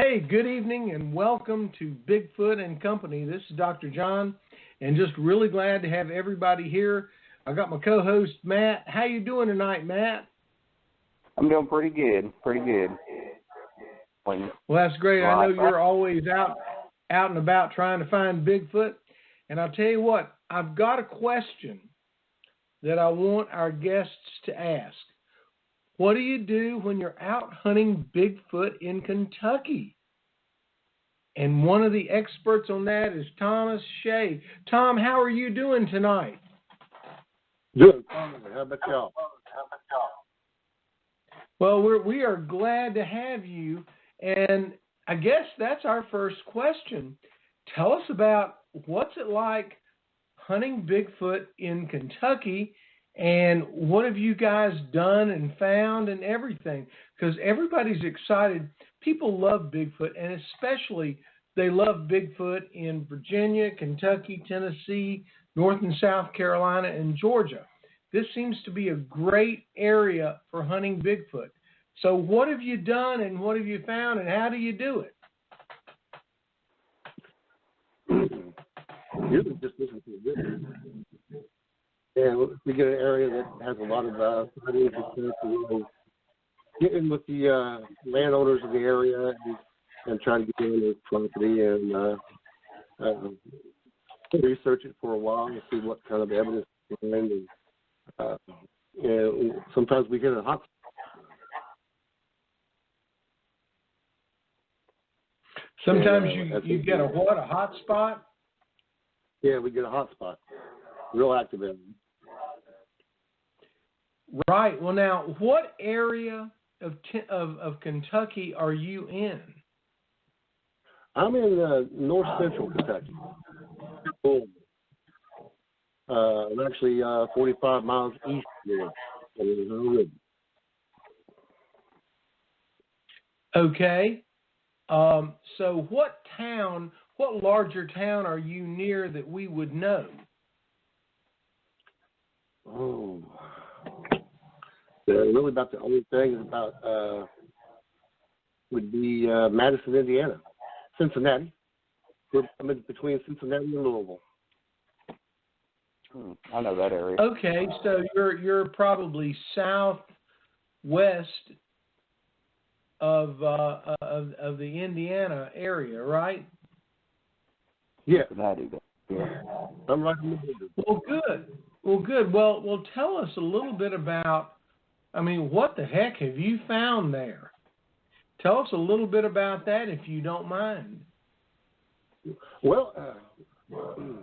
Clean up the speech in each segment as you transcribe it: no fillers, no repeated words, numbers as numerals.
Hey, good evening and welcome to Bigfoot and Company. This is Dr. John, and just really glad to have everybody here. I got my co-host, Matt. How you doing tonight, Matt? I'm doing pretty good, Well, that's great. I know you're always out and about trying to find Bigfoot. And I'll tell you what, I've got a question that I want our guests to ask. What do you do when you're out hunting Bigfoot in Kentucky? And one of the experts on that is Thomas Shea. Tom, how are you doing tonight? Good. How about y'all? Well, we are glad to have you. And I guess that's our first question. Tell us about what's it like hunting Bigfoot in Kentucky, and what have you guys done and found and everything? Because everybody's excited. People love Bigfoot, and especially they love Bigfoot in Virginia, Kentucky, Tennessee, North and South Carolina, and Georgia. This seems to be a great area for hunting Bigfoot. So what have you done, and what have you found, and how do you do it? Usually just listen to the and we get an area that has a lot of get in with the landowners of the area and try to get in their property and research it for a while and see what kind of evidence we find. And sometimes we get a hot. Sometimes you get a what? A hot spot? Yeah, we get a hot spot. Real active area. Right. Well, now, what area of Kentucky are you in? I'm in north central Kentucky. I'm actually 45 miles east of here. Okay. So what larger town are you near that we would know? Oh, really about the only thing is about would be Madison, Indiana, Cincinnati. I'm in between Cincinnati and Louisville. I know that area. Okay, so you're probably southwest of the Indiana area, right? Yeah. Yeah. I'm right in the middle. Well, good. Well, tell us a little bit about, what the heck have you found there? Tell us a little bit about that if you don't mind. Well, we're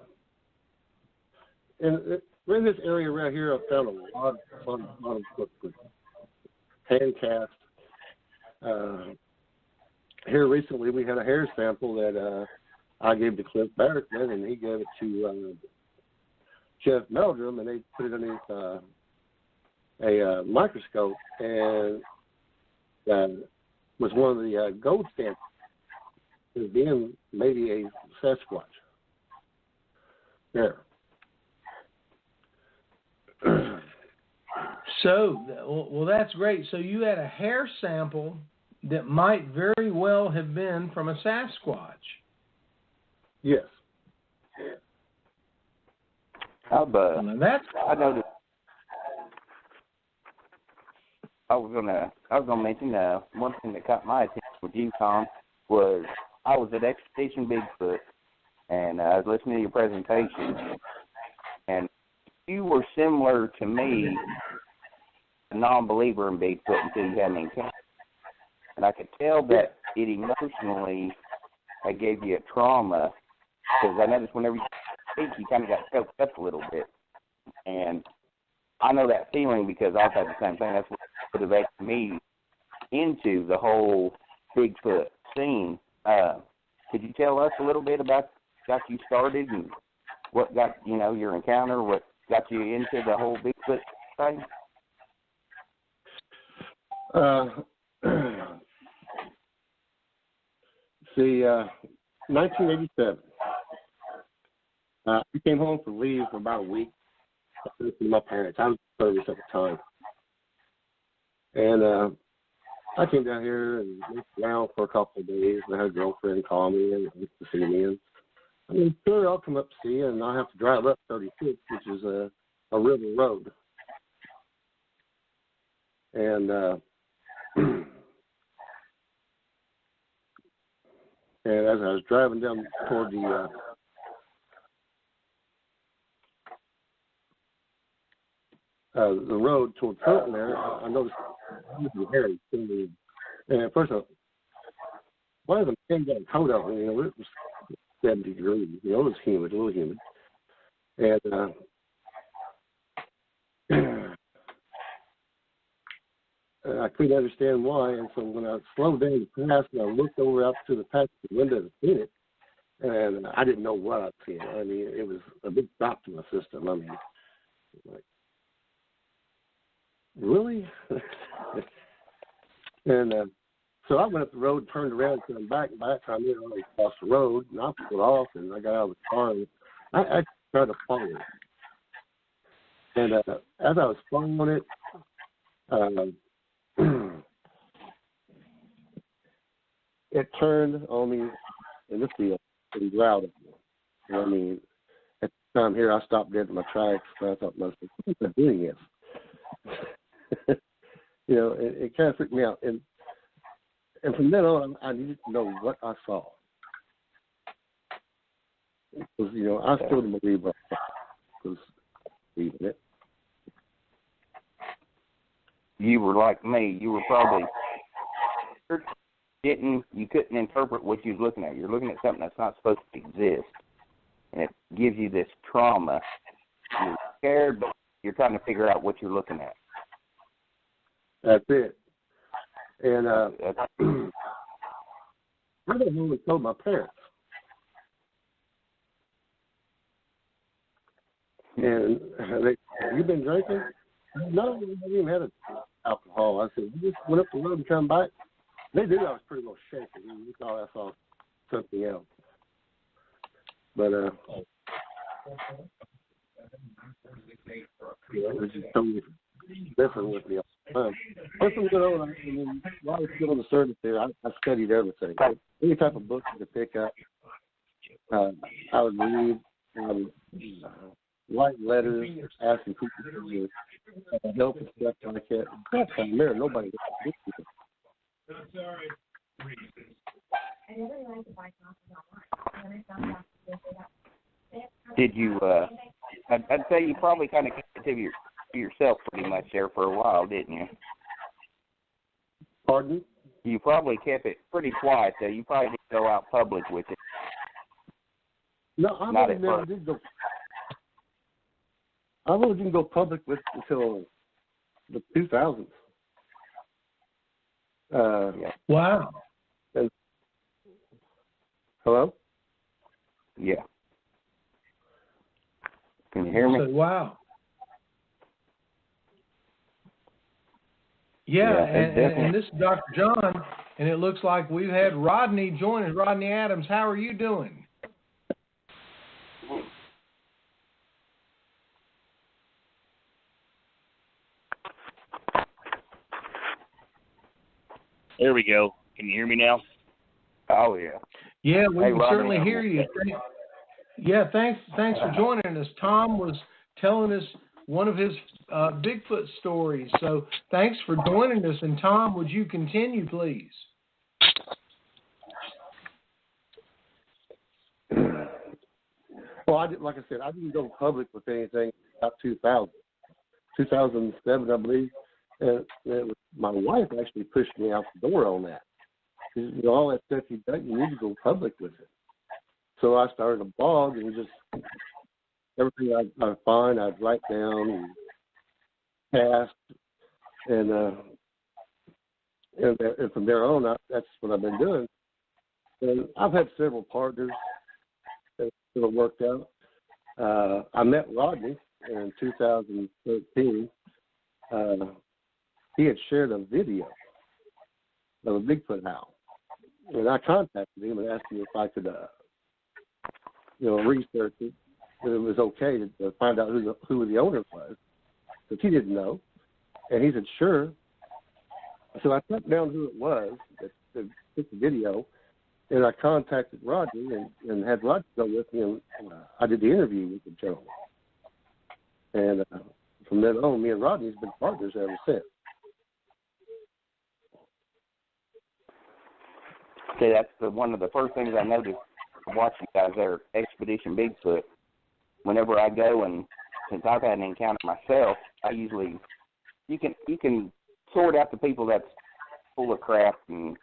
in this area right here. I've found a lot of footprints, hand cast. Here recently, we had a hair sample that I gave to Cliff Barrickman, and he gave it to Jeff Meldrum, and they put it underneath a microscope, and was one of the gold standards as being maybe a Sasquatch. There. So, that's great. So you had a hair sample that might very well have been from a Sasquatch. Yes. I noticed. I was gonna mention one thing that caught my attention with you, Tom, was I was at Expedition Bigfoot, and I was listening to your presentation, and you were similar to me, a non-believer in Bigfoot until you had an encounter, and I could tell that it emotionally gave you a trauma, because I noticed whenever you speak, you kind of got choked up a little bit, and I know that feeling because I've had the same thing. That's what motivated me into the whole Bigfoot scene. Could you tell us a little bit about got you started and what got your encounter, what got you into the whole Bigfoot thing? See, 1987. I came home for leave for about a week. I lived with my parents. I was in service at the time. And I came down here and looked around for a couple of days. I had a girlfriend call me and to see me. And I mean, sure, I'll come up to see you, and I have to drive up 36, which is a river road. And and as I was driving down toward the road toward Fulton there, I noticed it was hairy. And at first I thought, why is the man got a coat on? You know, it was 70 degrees. You know, it was humid, a little humid. And I couldn't understand why. And so when I slowed down the pass and I looked over out to the passenger window to see it, and I didn't know what I'd seen. I mean, it was a big shock to my system. I mean, like, really? And so I went up the road, turned around, and came back. And by that time, I already crossed the road, and I pulled off, and I got out of the car, and I tried to follow it. And as I was following it, it turned on me in the field and growled at me. And I mean, at the time here, I stopped dead in my tracks, and I thought, what am I doing this? You know, it kind of freaked me out. And from then on, I needed to know what I saw. Because, you know, I still didn't believe what I was believing it. You were like me. You were probably you couldn't interpret what you was looking at. You're looking at something that's not supposed to exist. And it gives you this trauma. You're scared, but you're trying to figure out what you're looking at. That's it. And I don't really told my parents. And they, have you been drinking? No, we haven't even had alcohol. I said, you just went up the road and come back. They knew I was pretty well shaken. We thought I saw something else. But it was just totally different with me all the time. Once I was on, while I was still on the service there, I studied everything. Any type of book to pick up, I would read. I would write letters, asking people for help and stuff like that. That's time there, nobody would do it. Did you? I'd say you probably kind of kept it to yourself pretty much there for a while, didn't you? Pardon? You probably kept it pretty quiet, though. You probably didn't go out public with it. No, I really never did go. I really didn't go public with it until the 2000s. Wow. Hello? Yeah. Can you hear me? Wow. Yeah, and this is Dr. John, and it looks like we've had Rodney join us. Rodney Adams, how are you doing? There we go. Can you hear me now? Oh, yeah. Yeah, we can Rodney, certainly hear you. Yeah, thanks for joining us. Tom was telling us one of his Bigfoot stories. So thanks for joining us. And Tom, would you continue, please? Well, like I said, I didn't go public with anything about 2007, I believe. And my wife actually pushed me out the door on that. You know, all that stuff you've done, you need to go public with it. So I started a blog and just everything I'd find, I'd write down and cast. And from there on, that's what I've been doing. And I've had several partners that have worked out. I met Rodney in 2013. He had shared a video of a Bigfoot howl. And I contacted him and asked him if I could, research it, if it was okay to find out who the owner was, because he didn't know. And he said, sure. So I tracked down who it was that took the video, and I contacted Rodney and had Rodney go with me, and I did the interview with the gentleman. And from then on, me and Rodney's been partners ever since. Okay, that's one of the first things I noticed watching you guys there, Expedition Bigfoot. Whenever I go, and since I've had an encounter myself, I usually you can sort out the people that's full of crap and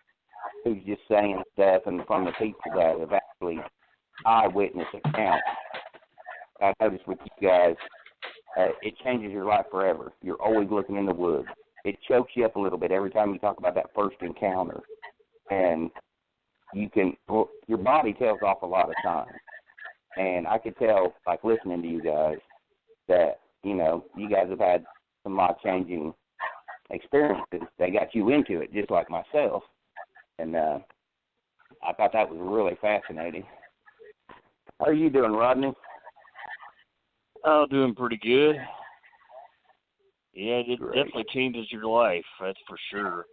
who's just saying stuff, and from the people that have actually eyewitness accounts. I noticed with you guys, it changes your life forever. You're always looking in the woods. It chokes you up a little bit every time you talk about that first encounter, and your body tells off a lot of times. And I could tell, like listening to you guys, that you guys have had some life-changing experiences. They got you into it, just like myself. And I thought that was really fascinating. How are you doing, Rodney? Oh, doing pretty good. Yeah, it Great. definitely changes your life, that's for sure.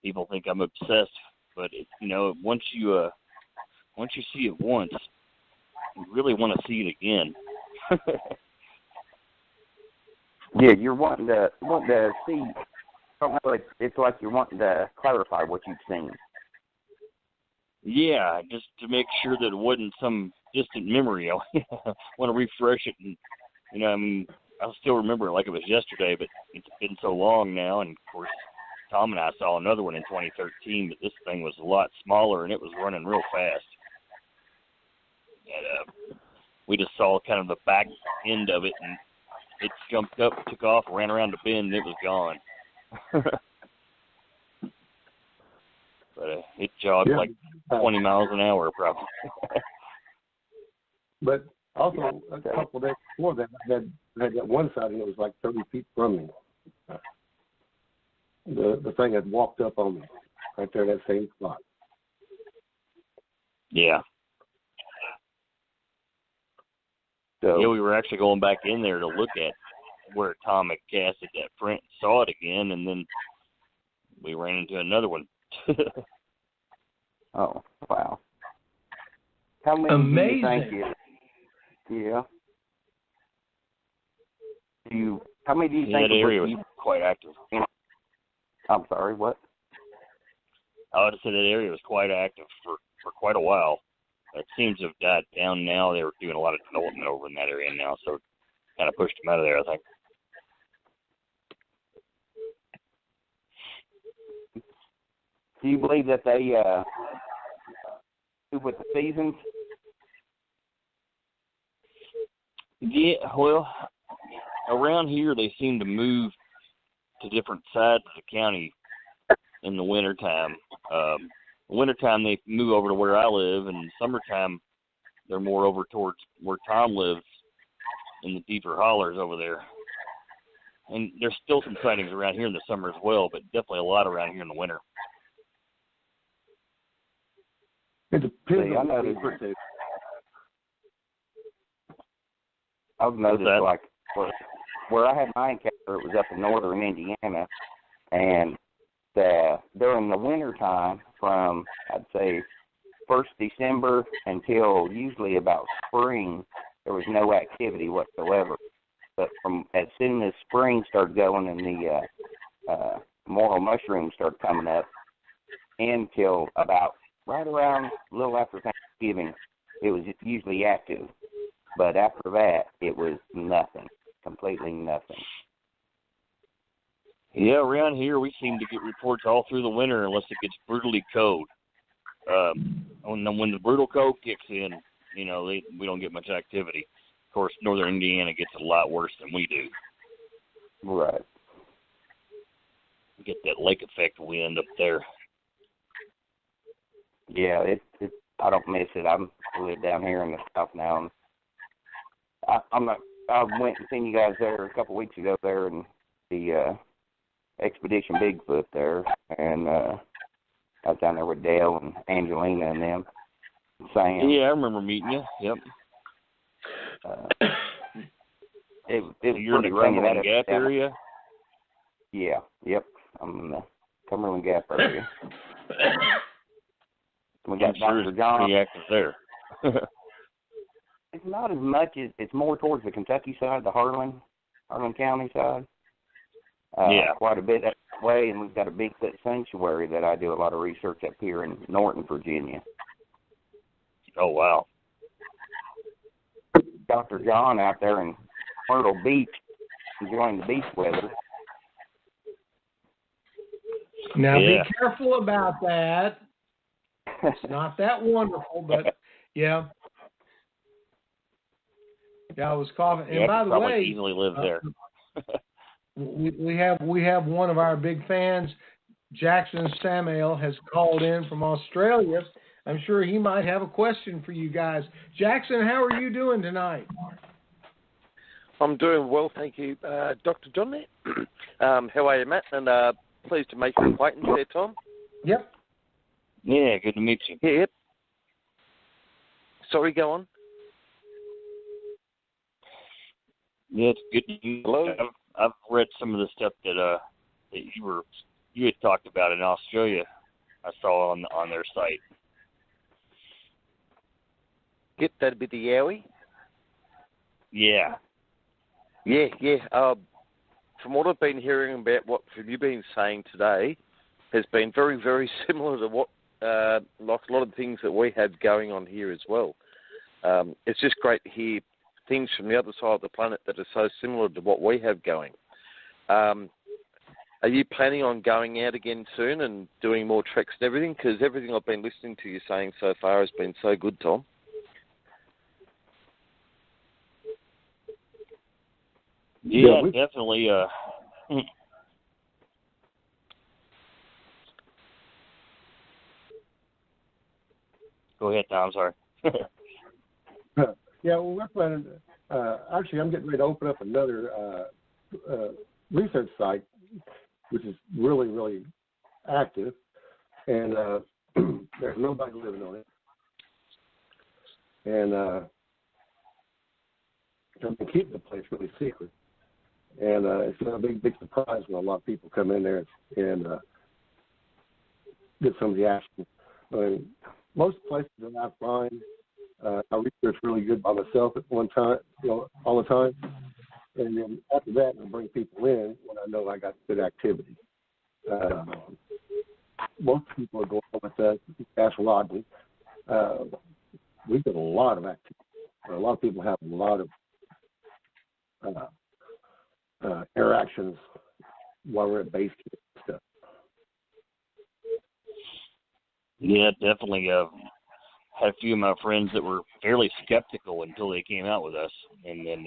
People think I'm obsessed, but once you see it once, you really want to see it again. Yeah, you're wanting to see. It's like you're wanting to clarify what you've seen. Yeah, just to make sure that it wasn't some distant memory. I want to refresh it, and I'll still remember it like it was yesterday, but it's been so long now. And of course, Tom and I saw another one in 2013, but this thing was a lot smaller and it was running real fast. And we just saw kind of the back end of it, and it jumped up, took off, ran around the bend, and it was gone. But it jogged like 20 miles an hour probably. But also, a couple of days before that, I had that one sighting that was like 30 feet from me. The thing had walked up on me right there in that same spot. Yeah. So, yeah, we were actually going back in there to look at where Tom had casted that print, saw it again, and then we ran into another one. Oh, wow. How many Amazing. do you think how many do you think that area was quite active. I'm sorry, what? I would say that area was quite active for quite a while. It seems to have died down now. They were doing a lot of development over in that area now, so it kind of pushed them out of there, I think. Do you believe that they do with the seasons? Yeah, well, around here they seem to move to different sides of the county in the wintertime. Wintertime they move over to where I live, and summertime they're more over towards where Tom lives in the deeper hollers over there. And there's still some sightings around here in the summer as well, but definitely a lot around here in the winter. It depends on I've noticed, like, where I had my encounter, it was up in northern Indiana, and during the winter time, from, I'd say, 1st December until usually about spring, there was no activity whatsoever. But from as soon as spring started going and the morel mushrooms started coming up, until about right around a little after Thanksgiving, it was usually active. But after that, it was nothing, completely nothing. Yeah, around here we seem to get reports all through the winter unless it gets brutally cold. When the brutal cold kicks in, we don't get much activity. Of course, northern Indiana gets a lot worse than we do. Right. We get that lake effect wind up there. Yeah, I don't miss it. I live down here in the south now, and I went and seen you guys there a couple weeks ago there in the Expedition Bigfoot there, and I was down there with Dale and Angelina and them. Sam. Yeah, I remember meeting you. Yep. It was you're in the funny Cumberland Gap area? Yeah, yep. I'm in the Cumberland Gap area. We got Dr. John. Pretty active there. It's not as much as it's more towards the Kentucky side, the Harlan County side. Yeah, quite a bit that way, and we've got a Bigfoot sanctuary that I do a lot of research up here in Norton, Virginia. Oh wow. Dr. John out there in Myrtle Beach enjoying the beach weather. Now Yeah. be careful about that. It's not that wonderful, but yeah. Yeah, I was coughing. And Yeah, by the probably way, easily live there. we have one of our big fans, Jackson Samael, has called in from Australia. I'm sure he might have a question for you guys. Jackson, how are you doing tonight? I'm doing well, thank you, Dr. John there. How are you, Matt? And pleased to make your acquaintance there, Tom. Yep. Yeah, good to meet you. Yeah, yep. Sorry, go on. Yeah, it's good to meet you. Hello? I've read some of the stuff that you had talked about in Australia. I saw on their site. Get that bit of yowie? Yeah. Yeah. From what I've been hearing about what you've been saying today, has been very, very similar to what, like a lot of things that we have going on here as well. It's just great to hear things from the other side of the planet that are so similar to what we have going. Are you planning on going out again soon and doing more treks and everything? Because everything I've been listening to you saying so far has been so good, Tom. Yeah, definitely. Go ahead, Tom. Sorry. Yeah, well, we're planning. Actually, I'm getting ready to open up another research site, which is really, really active, and there's nobody living on it. And I'm going to keep the place really secret. And it's a big surprise when a lot of people come in there and get some of the action. I mean, most places that I find, I research really good by myself at one time, all the time. And then after that, I bring people in when I know I got good activity. Most people are going with that. Ask Rodney. We get a lot of activity. A lot of people have a lot of interactions while we're at base camp and stuff. Yeah, definitely. Had a few of my friends that were fairly skeptical until they came out with us, and then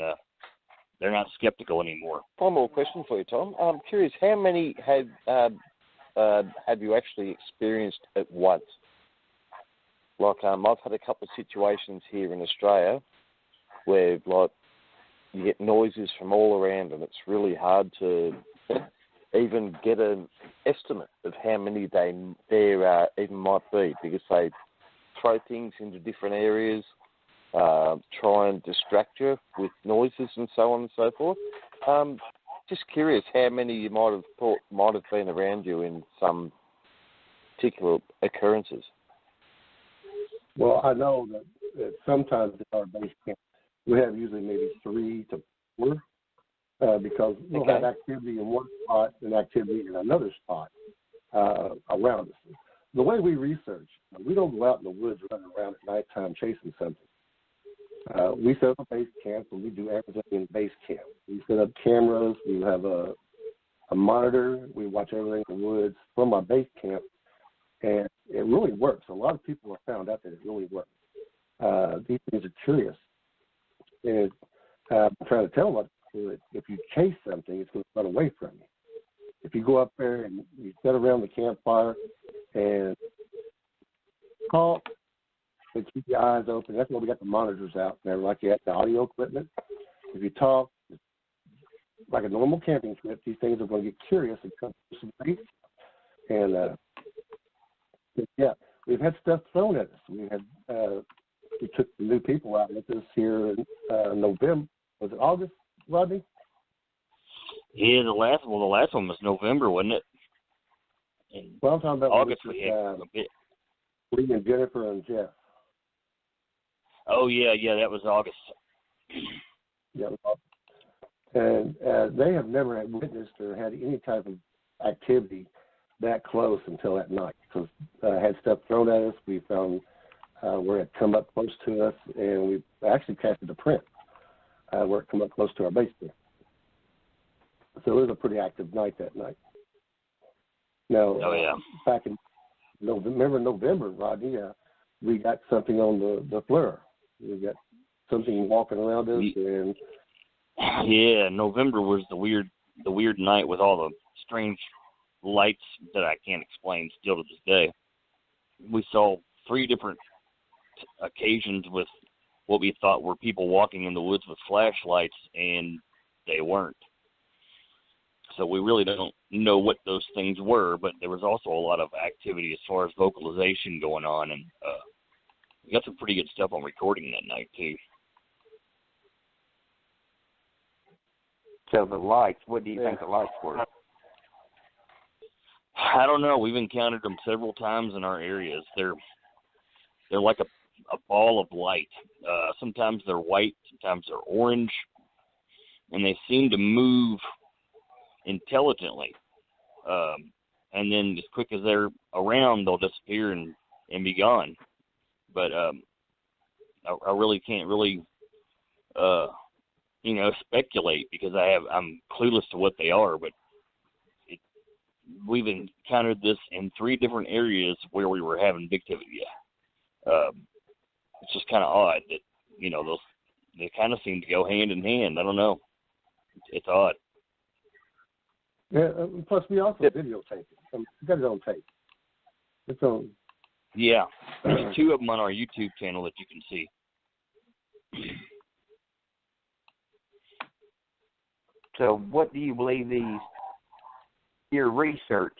they're not skeptical anymore. One more question for you, Tom. I'm curious, how many have you actually experienced at once? Like, I've had a couple of situations here in Australia where, like, you get noises from all around, and it's really hard to even get an estimate of how many there even might be, because they throw things into different areas, try and distract you with noises and so on and so forth. Just curious how many you might have thought might have been around you in some particular occurrences. Well, I know that sometimes at our base camp, we have usually maybe 3 to 4 because we'll have activity in one spot and activity in another spot around us. The way we research, we don't go out in the woods running around at nighttime chasing something. We set up a base camp and we do everything in base camp. We set up cameras, we have a monitor, we watch everything in the woods from our base camp, and it really works. A lot of people have found out that it really works. These things are curious. And I'm trying to tell them that if you chase something, it's going to run away from you. If you go up there and you sit around the campfire and talk and keep your eyes open, that's why we got the monitors out there, like you have the audio equipment. If you talk, like a normal camping trip, these things are going to get curious and come to some base. And yeah, we've had stuff thrown at us. We took some new people out with us here in November. Was it August, Rodney? Yeah, the last one was November, wasn't it? In Well, I'm talking about August we had a bit. Lee and Jennifer and Jeff. Oh yeah, that was August. Yeah. And they have never witnessed or had any type of activity that close until that night. Because had stuff thrown at us. We found where it come up close to us, and we actually casted a print where it come up close to our base there. So it was a pretty active night that night. Now, back in November, Rodney, we got something on the flare. We got something walking around us, and yeah, November was the weird night with all the strange lights that I can't explain still to this day. We saw 3 different occasions with what we thought were people walking in the woods with flashlights, and they weren't. So we really don't know what those things were, but there was also a lot of activity as far as vocalization going on, and we got some pretty good stuff on recording that night, too. So the lights, what do you think the lights were? I don't know. We've encountered them several times in our areas. They're like a ball of light. Sometimes they're white, sometimes they're orange, and they seem to move intelligently. And then as quick as they're around, they'll disappear and be gone. But I really can't speculate because I'm clueless to what they are. But we've encountered this in 3 different areas where we were having big activity. It's just kind of odd that they kind of seem to go hand in hand. I don't know. It's odd. Yeah. Plus, we also videotape it. We got it on tape. It's on. Yeah, there's 2 of them on our YouTube channel that you can see. So what do you believe your research?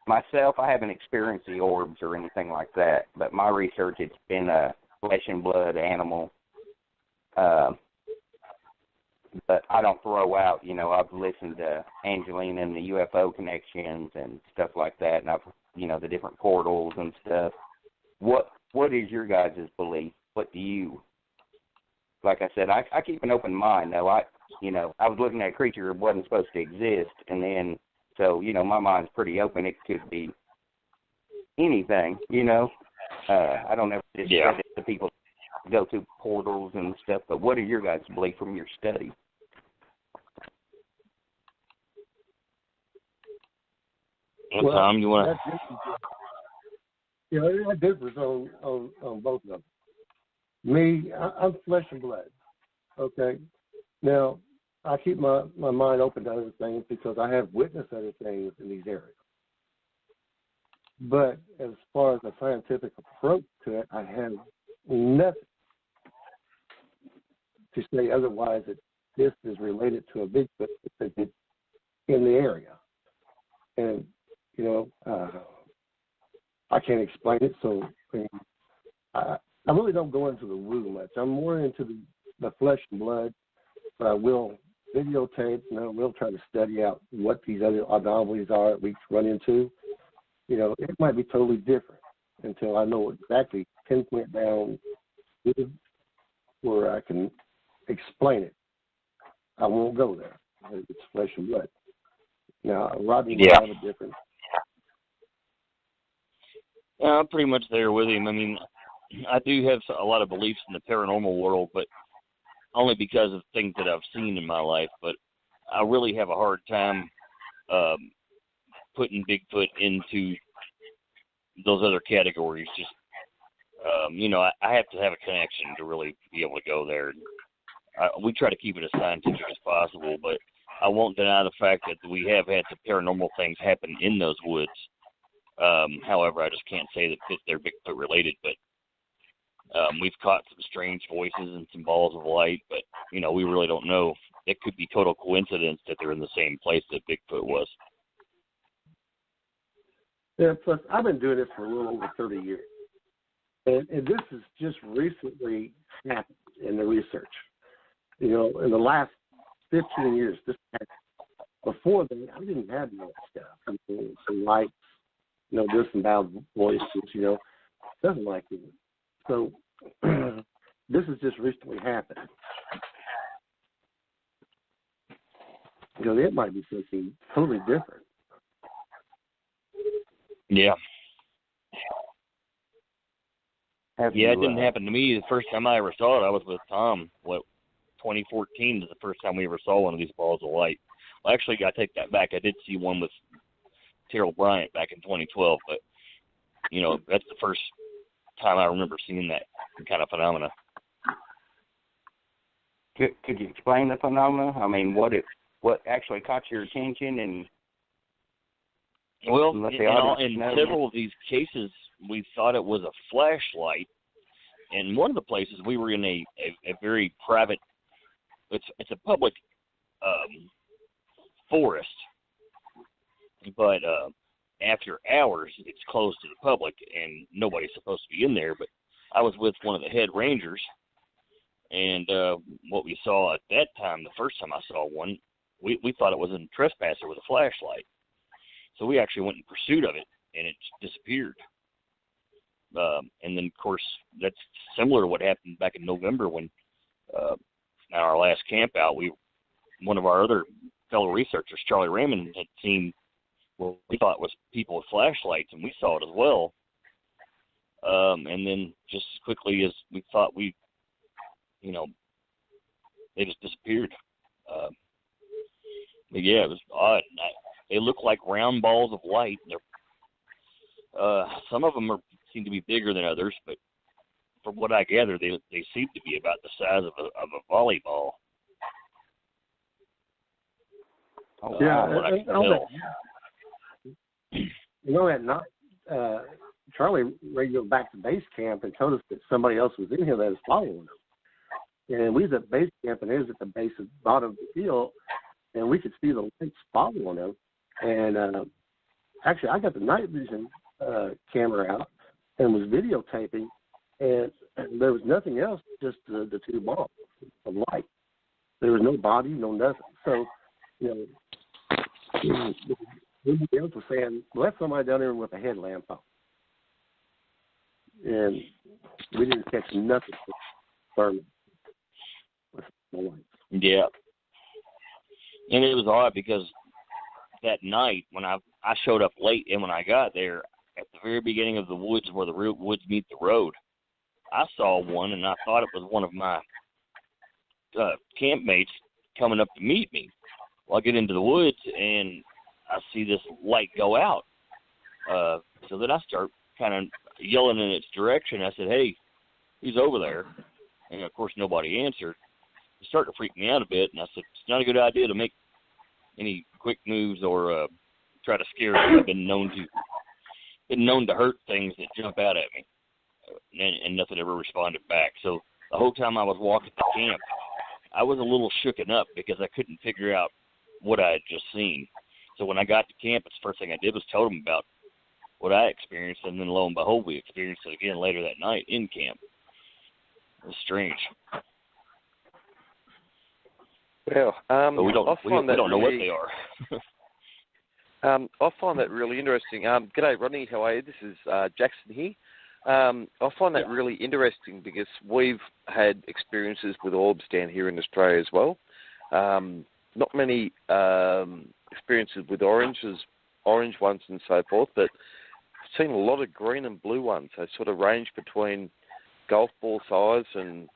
Myself, I haven't experienced the orbs or anything like that, but my research, it's been a flesh and blood animal. But I don't throw out, I've listened to Angelina and the UFO connections and stuff like that, and I've, the different portals and stuff. What is your guys' belief? What do you, like I said, I keep an open mind, though. I was looking at a creature that wasn't supposed to exist, and then, so, my mind's pretty open. It could be anything, I don't ever discredit the people who go through portals and stuff, but what is your guys' belief from your study? Well, Tom, you want to? That differs on both of them. Me, I'm flesh and blood. Okay. Now, I keep my mind open to other things because I have witnessed other things in these areas. But as far as a scientific approach to it, I have nothing to say otherwise that this is related to a Bigfoot in the area. And, I can't explain it, so I really don't go into the woo much. I'm more into the flesh and blood, but I will videotape, and I will try to study out what these other anomalies are that we run into. It might be totally different until I know exactly, pinpoint down where I can explain it. I won't go there. It's flesh and blood. Now, Rodney will have a different. I'm pretty much there with him. I mean, I do have a lot of beliefs in the paranormal world, but only because of things that I've seen in my life. But I really have a hard time putting Bigfoot into those other categories. Just, I have to have a connection to really be able to go there. We try to keep it as scientific as possible, but I won't deny the fact that we have had some paranormal things happen in those woods. However, I just can't say that they're Bigfoot related, but we've caught some strange voices and some balls of light, but, we really don't know. It could be total coincidence that they're in the same place that Bigfoot was. Yeah, plus, I've been doing this for a little over 30 years. And this has just recently happened in the research. In the last 15 years, this happened. before that, I didn't have that stuff. I mean, some lights, there's some loud voices, nothing like that. So this has just recently happened. That might be something totally different. Yeah. It didn't happen to me. The first time I ever saw it, I was with Tom. 2014 is the first time we ever saw one of these balls of light. Well, actually, I take that back. I did see one with Terrell Bryant back in 2012, but, that's the first time I remember seeing that kind of phenomena. Could you explain the phenomena? I mean, what actually caught your attention? And well, in several of these cases, we thought it was a flashlight. And one of the places we were in a very private, it's a public forest, but after hours it's closed to the public and nobody's supposed to be in there. But I was with one of the head rangers, and what we saw at that time, the first time I saw one, we thought it was a trespasser with a flashlight. So we actually went in pursuit of it, and it disappeared. And then, of course, that's similar to what happened back in November when, on our last camp out, one of our other fellow researchers, Charlie Raymond, had seen what we thought was people with flashlights, and we saw it as well. And then just as quickly as we thought they just disappeared. But yeah, it was odd. They look like round balls of light. Some of them seem to be bigger than others, but from what I gather, they seem to be about the size of a volleyball. Oh, yeah, at night, Charlie radioed back to base camp and told us that somebody else was in here that was following him. And we was at base camp, and it was at the base of the bottom of the hill, and we could see the lights following him. And actually, I got the night vision camera out and was videotaping, and there was nothing else, just the two balls of light. There was no body, no nothing. So, everybody else was saying, well, that's somebody down there with a headlamp on. And we didn't catch nothing with the lights. Yeah. And it was odd because that night when I showed up late, and when I got there at the very beginning of the woods where the woods meet the road, I saw one, and I thought it was one of my campmates coming up to meet me. Well, I get into the woods, and I see this light go out. So then I start kind of yelling in its direction. I said, hey, he's over there. And, of course, nobody answered. It started to freak me out a bit, and I said, it's not a good idea to make any quick moves or try to scare them. I've been known to hurt things that jump out at me, and nothing ever responded back. So the whole time I was walking to camp, I was a little shooken up because I couldn't figure out what I had just seen. So when I got to camp, the first thing I did was tell them about what I experienced, and then lo and behold, we experienced it again later that night in camp. It was strange. Well, but we don't know what they are. I find that really interesting. G'day, Rodney. How are you? This is Jackson here. I find that really interesting because we've had experiences with orbs down here in Australia as well. Not many experiences with orange ones and so forth, but I've seen a lot of green and blue ones. They sort of range between golf ball size and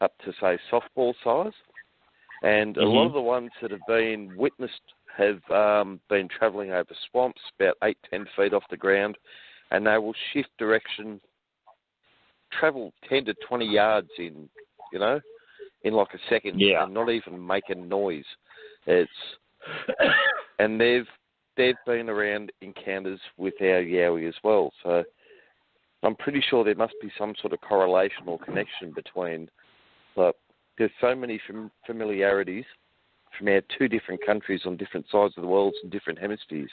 up to, say, softball size. And a lot of the ones that have been witnessed have been travelling over swamps about 8-10 feet off the ground, and they will shift direction, travel 10 to 20 yards in like a second, and not even make a noise. And they've been around encounters with our Yowie as well. So I'm pretty sure there must be some sort of correlation or connection between. But there's so many familiarities from our two different countries on different sides of the world and different hemispheres.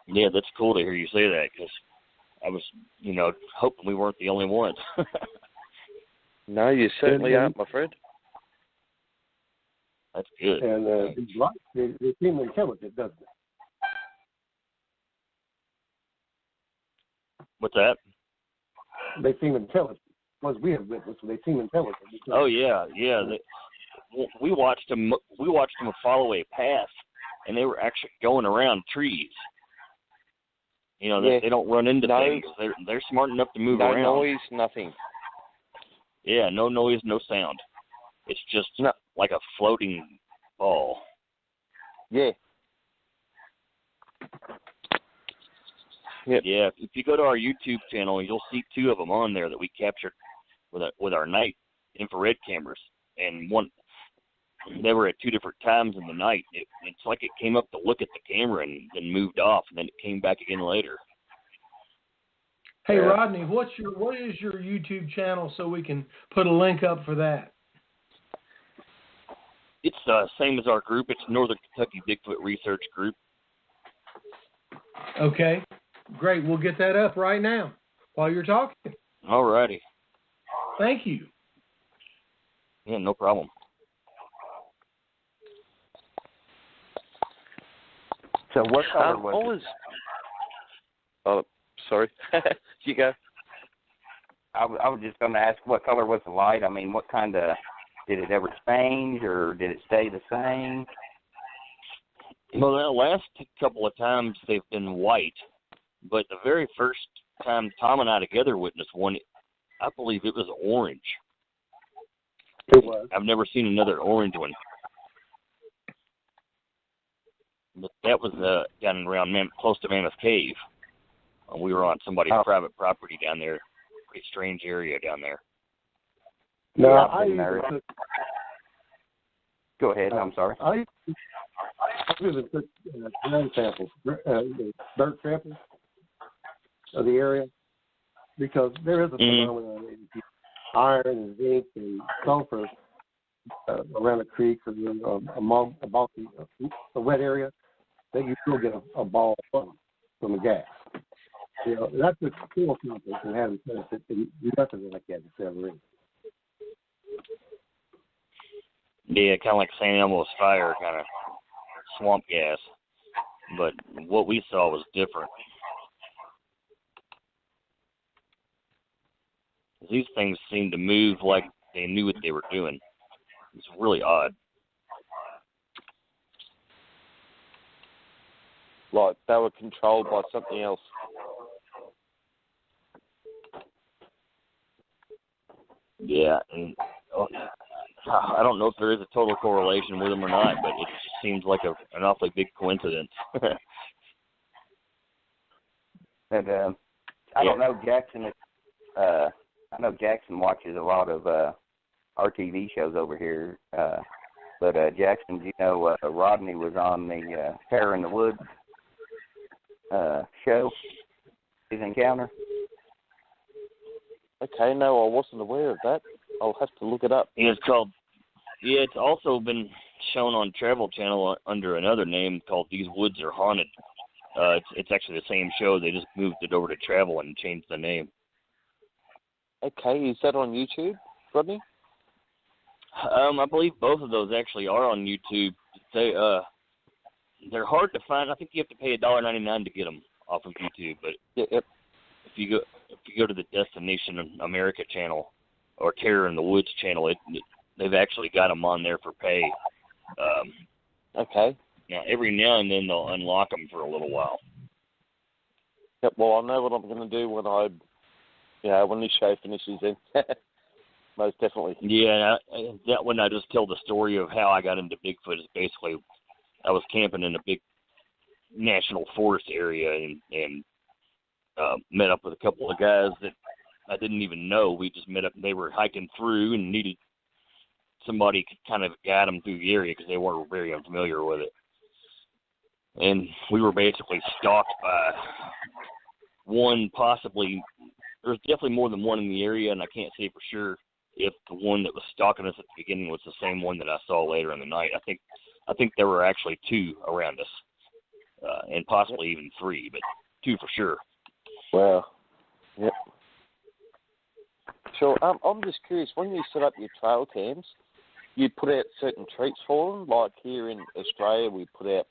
Yeah, that's cool to hear you say that, because I was, hoping we weren't the only ones. No, you certainly aren't, my friend. That's good. And these lights, they seem intelligent, doesn't it? What's that? They seem intelligent. Ones we have witnessed, they seem intelligent. Oh yeah. We watched them. We watched them follow a path, and they were actually going around trees. You know, they don't run into things. They're smart enough to move around. No noise, nothing. Yeah, no noise, no sound. It's just like a floating ball. Yeah. Yep. Yeah, if you go to our YouTube channel, you'll see 2 of them on there that we captured with our night infrared cameras, and they were at 2 different times in the night. It's like it came up to look at the camera and then moved off, and then it came back again later. Hey, Rodney, what is your YouTube channel so we can put a link up for that? It's the same as our group. It's Northern Kentucky Bigfoot Research Group. Okay, great. We'll get that up right now while you're talking. All righty. Thank you. Yeah, no problem. So what color was it? Oh, sorry. You go. I was just going to ask, what color was the light? I mean, what kind of, did it ever change, or did it stay the same? Well, the last couple of times they've been white, but the very first time Tom and I together witnessed one, I believe it was orange. It was. I've never seen another orange one. But that was down around close to Mammoth Cave. We were on somebody's private property down there. Pretty strange area down there. No, Go ahead. I'm sorry. I even took ground samples, dirt samples of the area, because there is a phenomenon in iron and zinc and sulfur around a creek or a wet area that you still get a ball from a gas. You know, that's the cool samples and having tested, and nothing like that has ever in. Yeah, kind of like St. Elmo's fire, kind of swamp gas. But what we saw was different. These things seemed to move like they knew what they were doing. It's really odd. Like they were controlled by something else. Yeah, and I don't know if there is a total correlation with them or not, but it just seems like an awfully big coincidence. And I don't know, Jackson. I know Jackson watches a lot of RTV shows over here. But Jackson, you know, Rodney was on the Terror in the Woods show, his encounter. Okay, no, I wasn't aware of that. I'll have to look it up. It's also been shown on Travel Channel under another name called These Woods Are Haunted. It's actually the same show. They just moved it over to Travel and changed the name. Okay, is that on YouTube, Rodney? I believe both of those actually are on YouTube. They're hard to find. I think you have to pay $1.99 to get them off of YouTube. But Yep. if you go to the Destination America channel or Terror in the Woods channel, they've actually got them on there for pay. Okay. Now every now and then they'll unlock them for a little while. Yep. Well, I know what I'm going to do when this show finishes. Then most definitely. Yeah, that one I just tell the story of how I got into Bigfoot is basically I was camping in a big national forest area and met up with a couple of guys that I didn't even know. We just met up. They were hiking through and needed somebody to kind of guide them through the area because they weren't very unfamiliar with it. And we were basically stalked by one, possibly. There's definitely more than one in the area, and I can't say for sure if the one that was stalking us at the beginning was the same one that I saw later in the night. I think there were actually two around us, and possibly even three, but two for sure. Well, yep. Sure. I'm just curious, when you set up your trail cams, you put out certain treats for them, like here in Australia, we put out,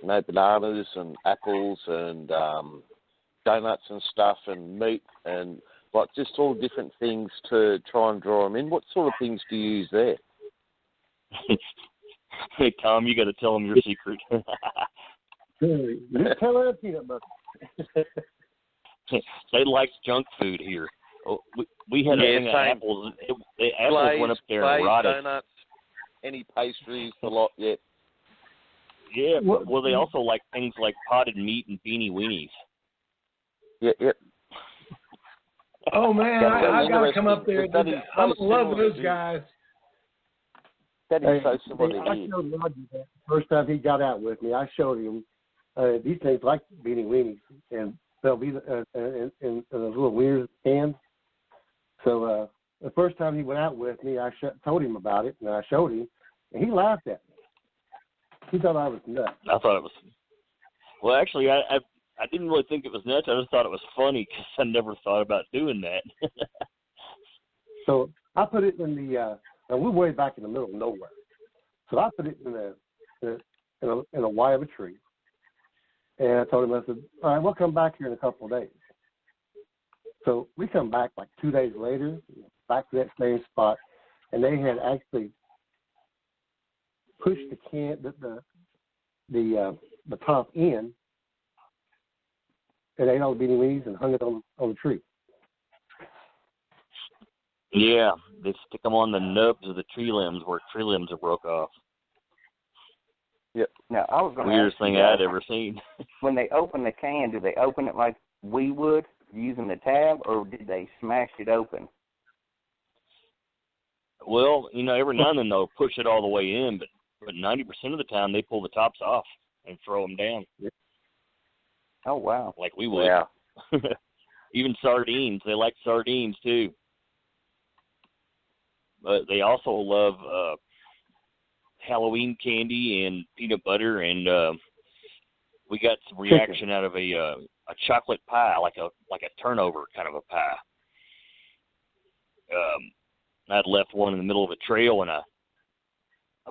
bananas and apples and donuts and stuff and meat and like just all different things to try and draw them in. What sort of things do you use there? Hey, Tom, you got to tell them your secret. You tell her peanut butter. They like junk food here. We had a thing of apples. The apples went up there and rotted. Donuts, any pastries, a lot, yeah. Yeah, well, they also like things like potted meat and beanie weenies. Yeah. Oh, man, I got to come up there. I love those guys. That is so similar to I showed Roger that first time he got out with me. I showed him these things like beanie weenies, and they'll be in those little weird cans. So the first time he went out with me, I told him about it, and I showed him, and he laughed at me. He thought I was nuts. I thought it was. Well, actually, I didn't really think it was nuts. I just thought it was funny because I never thought about doing that. So I put it in the. And we're way back in the middle of nowhere, so I put it in a Y of a tree. And I told him, I said, all right, we'll come back here in a couple of days. So we come back like 2 days later, back to that same spot, and they had actually pushed the can, the top in, and ate all the beanie weenies and hung it on the tree. Yeah, they stick them on the nubs of the tree limbs where tree limbs are broke off. Yep. Now, I was going to weirdest thing I'd ever seen. When they open the can, do they open it like we would using the tab, or did they smash it open? Well, every now and then they'll push it all the way in, but 90% of the time they pull the tops off and throw them down. Oh, wow. Like we would. Yeah. Even sardines. They like sardines, too. But they also love Halloween candy and peanut butter, and we got some reaction out of a chocolate pie, like a turnover kind of a pie. I'd left one in the middle of a trail, and I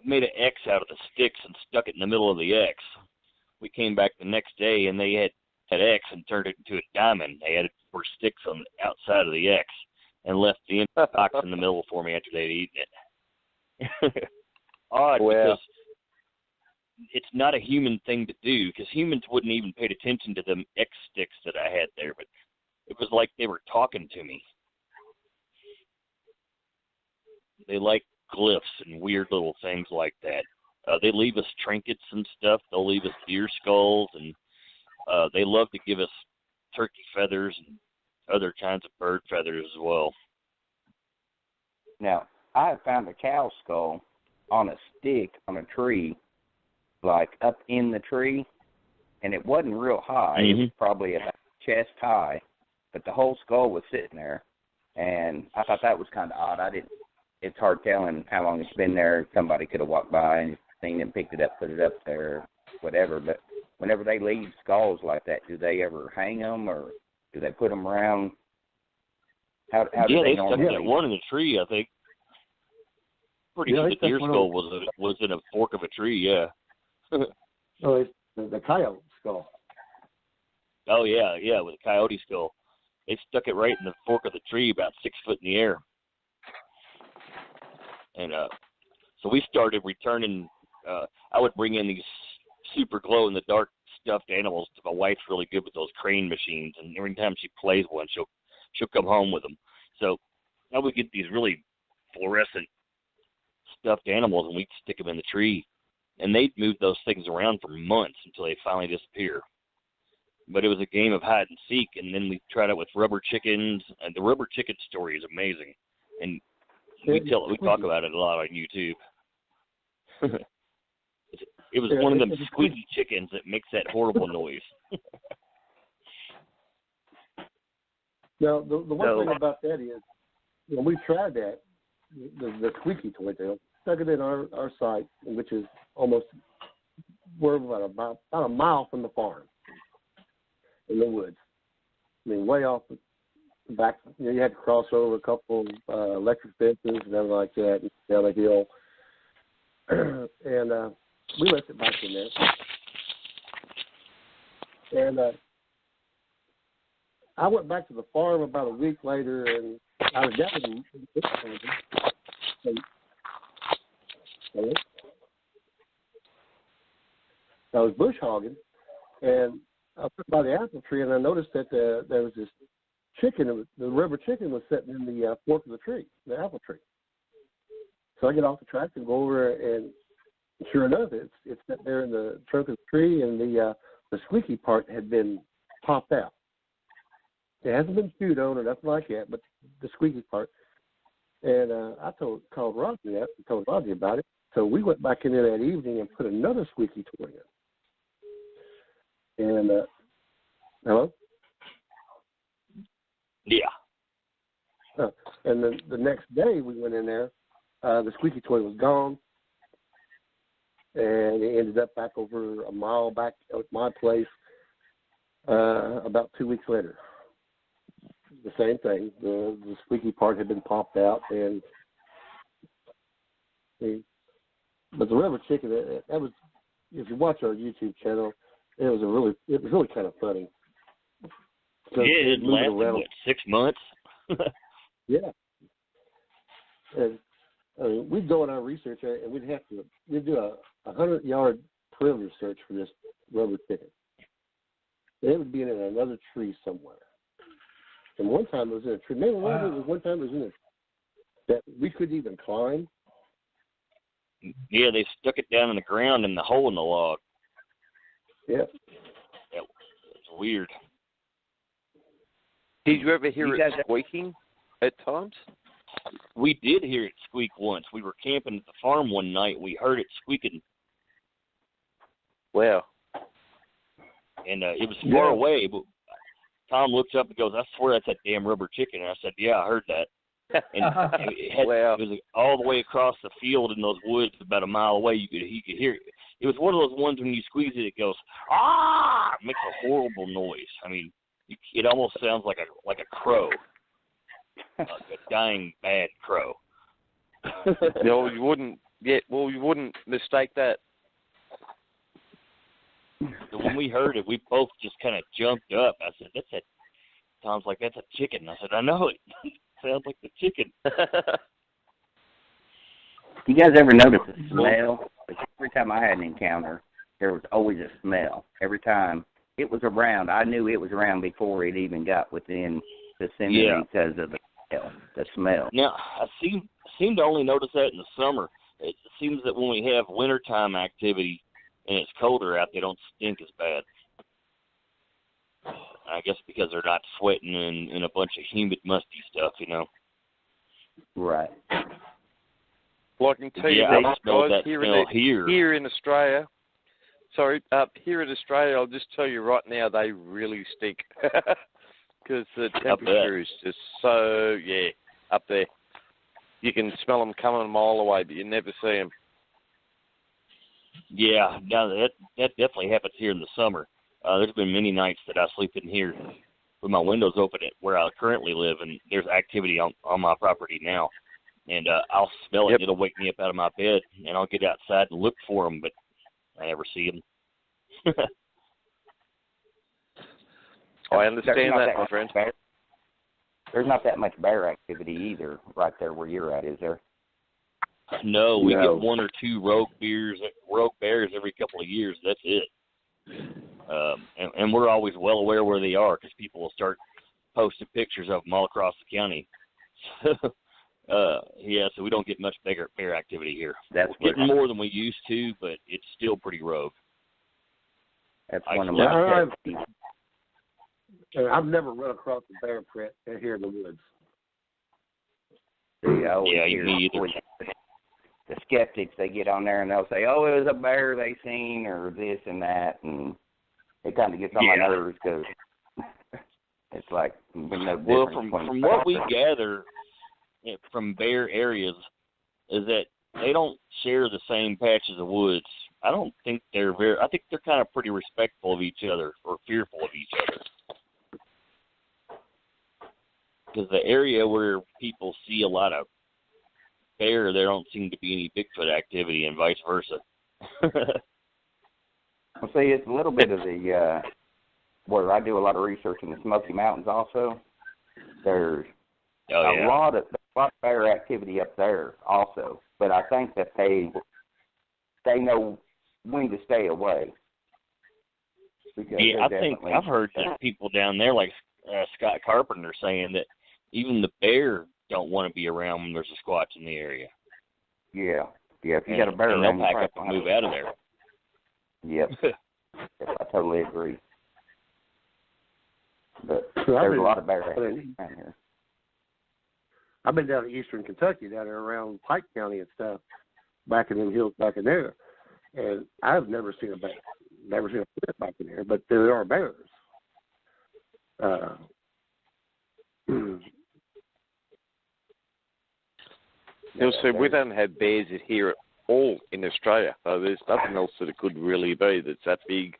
made an X out of the sticks and stuck it in the middle of the X. We came back the next day, and they had X and turned it into a diamond. They had 4 sticks on the outside of the X and left the box in the middle for me after they'd eaten it. Odd, because it's not a human thing to do, because humans wouldn't even paid attention to them X sticks that I had there, but it was like they were talking to me. They like glyphs and weird little things like that. They leave us trinkets and stuff. They'll leave us deer skulls, and they love to give us turkey feathers and other kinds of bird feathers as well. Now, I have found a cow skull on a stick on a tree, like up in the tree, and it wasn't real high. Mm-hmm. It was probably about chest high, but the whole skull was sitting there, and I thought that was kind of odd. It's hard telling how long it's been there. Somebody could have walked by and seen it and picked it up, put it up there, whatever. But whenever they leave skulls like that, do they ever hang them, or do they put them around? How do they stuck that one in the tree, I think. Pretty sure the deer skull was in a fork of a tree, yeah. So it's the coyote skull. Oh, yeah, with a coyote skull. They stuck it right in the fork of the tree about 6 foot in the air. And so we started returning. I would bring in these super glow-in-the-dark stuffed animals. My wife's really good with those crane machines, and every time she plays one, she'll come home with them. So I would get these really fluorescent stuffed animals, and we'd stick them in the tree. And they'd move those things around for months until they finally disappear. But it was a game of hide and seek, and then we tried it with rubber chickens, and the rubber chicken story is amazing. And we talk about it a lot on YouTube. It was one of them squeaky chickens that makes that horrible noise. Now, the one thing about that is, when we tried that, the squeaky toy tail, stuck it in our site, which is almost, we're about a mile from the farm, in the woods. I mean, way off the back. You had to cross over a couple electric fences and everything like that, down the hill. and we left it back in there. And I went back to the farm about a week later, and I was down in the I was bush hogging, and I was by the apple tree, and I noticed that there was this chicken. The rubber chicken was sitting in the fork of the tree, the apple tree. So I get off the tractor and go over, and sure enough, it's sitting there in the trunk of the tree, and the squeaky part had been popped out. It hasn't been chewed on or nothing like that, but the squeaky part. And I called Roger up and told Roger about it. So we went back in there that evening and put another squeaky toy in. And hello? Yeah. And then the next day we went in there, the squeaky toy was gone, and it ended up back over a mile back at my place about 2 weeks later. The same thing. The squeaky part had been popped out, but the rubber chicken, that was, if you watch our YouTube channel, it was really kind of funny. Yeah, it lasted, what, 6 months? Yeah. And we'd go on our research, and we'd do a 100-yard perimeter search for this rubber chicken. It would be in another tree somewhere. And one time it was in a tree. Maybe one time it was in a that we couldn't even climb. Yeah, they stuck it down in the ground in the hole in the log. Yeah. It was weird. Did you ever hear it squeaking at times? We did hear it squeak once. We were camping at the farm one night. We heard it squeaking. Wow. And it was far away, but Tom looks up and goes, I swear that's that damn rubber chicken. And I said, yeah, I heard that. And it was all the way across the field in those woods about a mile away. You could hear it. It was one of those ones when you squeeze it, it goes, ah! It makes a horrible noise. I mean, it almost sounds like a crow. Like a dying bad crow. No, you wouldn't. Yeah, well, you wouldn't mistake that. So when we heard it, we both just kind of jumped up. I said, "That's a." Tom's like, "That's a chicken." I said, "I know it. Sounds like the chicken." You guys ever notice the smell? Like every time I had an encounter, there was always a smell. Every time it was around, I knew it was around before it even got within vicinity because of the smell. Now, I seem to only notice that in the summer. It seems that when we have wintertime activity and it's colder out, they don't stink as bad. I guess because they're not sweating in a bunch of humid, musty stuff, you know. Right. Well, I can tell you that, guys, here in Australia. Sorry, here in Australia, I'll just tell you right now, they really stink. Because the temperature is just so, up there. You can smell them coming a mile away, but you never see them. Yeah, no, that definitely happens here in the summer. There's been many nights that I sleep in here with my windows open at where I currently live, and there's activity on my property now. And I'll smell it, and it'll wake me up out of my bed, and I'll get outside and look for them, but I never see them. I understand that, my friend. There's not that much bear activity either right there where you're at, is there? No, we get one or two rogue bears every couple of years. That's it. And we're always well aware where they are because people will start posting pictures of them all across the county. So we don't get much bear activity here. That's getting more than we used to, but it's still pretty rogue. That's one of my pets. I've never run across a bear print here in the woods. Me either. The skeptics, they get on there and they'll say, "Oh, it was a bear they seen," or this and that, and it kind of gets on my nerves because it's like no difference. Well, from what we gather from bear areas is that they don't share the same patches of woods. I don't think I think they're kind of pretty respectful of each other or fearful of each other. Because the area where people see a lot of bear, there don't seem to be any Bigfoot activity, and vice versa. Well, see, it's a little bit of the where I do a lot of research in the Smoky Mountains. Also, there's a lot of bear activity up there also, but I think that they know when to stay away. Yeah, I think I've heard that people down there, like Scott Carpenter, saying that even the bear don't want to be around when there's a squatch in the area. Yeah. If you got a bear and around, they'll pack up and move out of there. Yep. Yes, I totally agree. But there's a lot of bear activity around here. I've been down in eastern Kentucky, down there around Pike County and stuff, back in them hills back in there, and I've never seen a bear, never seen a bear back in there, but there are bears. You'll see, we don't have bears here at all in Australia. So there's nothing else that it could really be that's that big,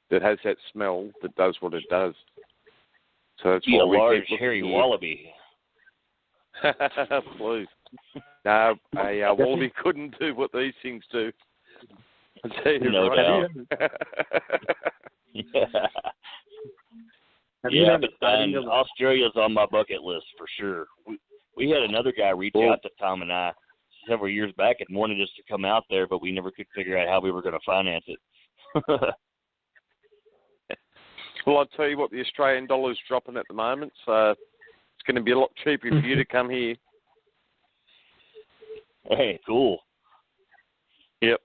that has that smell, that does what it does. So it's a large hairy wallaby. Please. No, a wallaby couldn't do what these things do. I'll tell you no right doubt. Yeah, but Australia's on my bucket list for sure. We had another guy reach out to Tom and I several years back and wanted us to come out there, but we never could figure out how we were going to finance it. Well, I'll tell you what, the Australian dollar's dropping at the moment, so it's going to be a lot cheaper for you to come here. Hey, cool. Yep.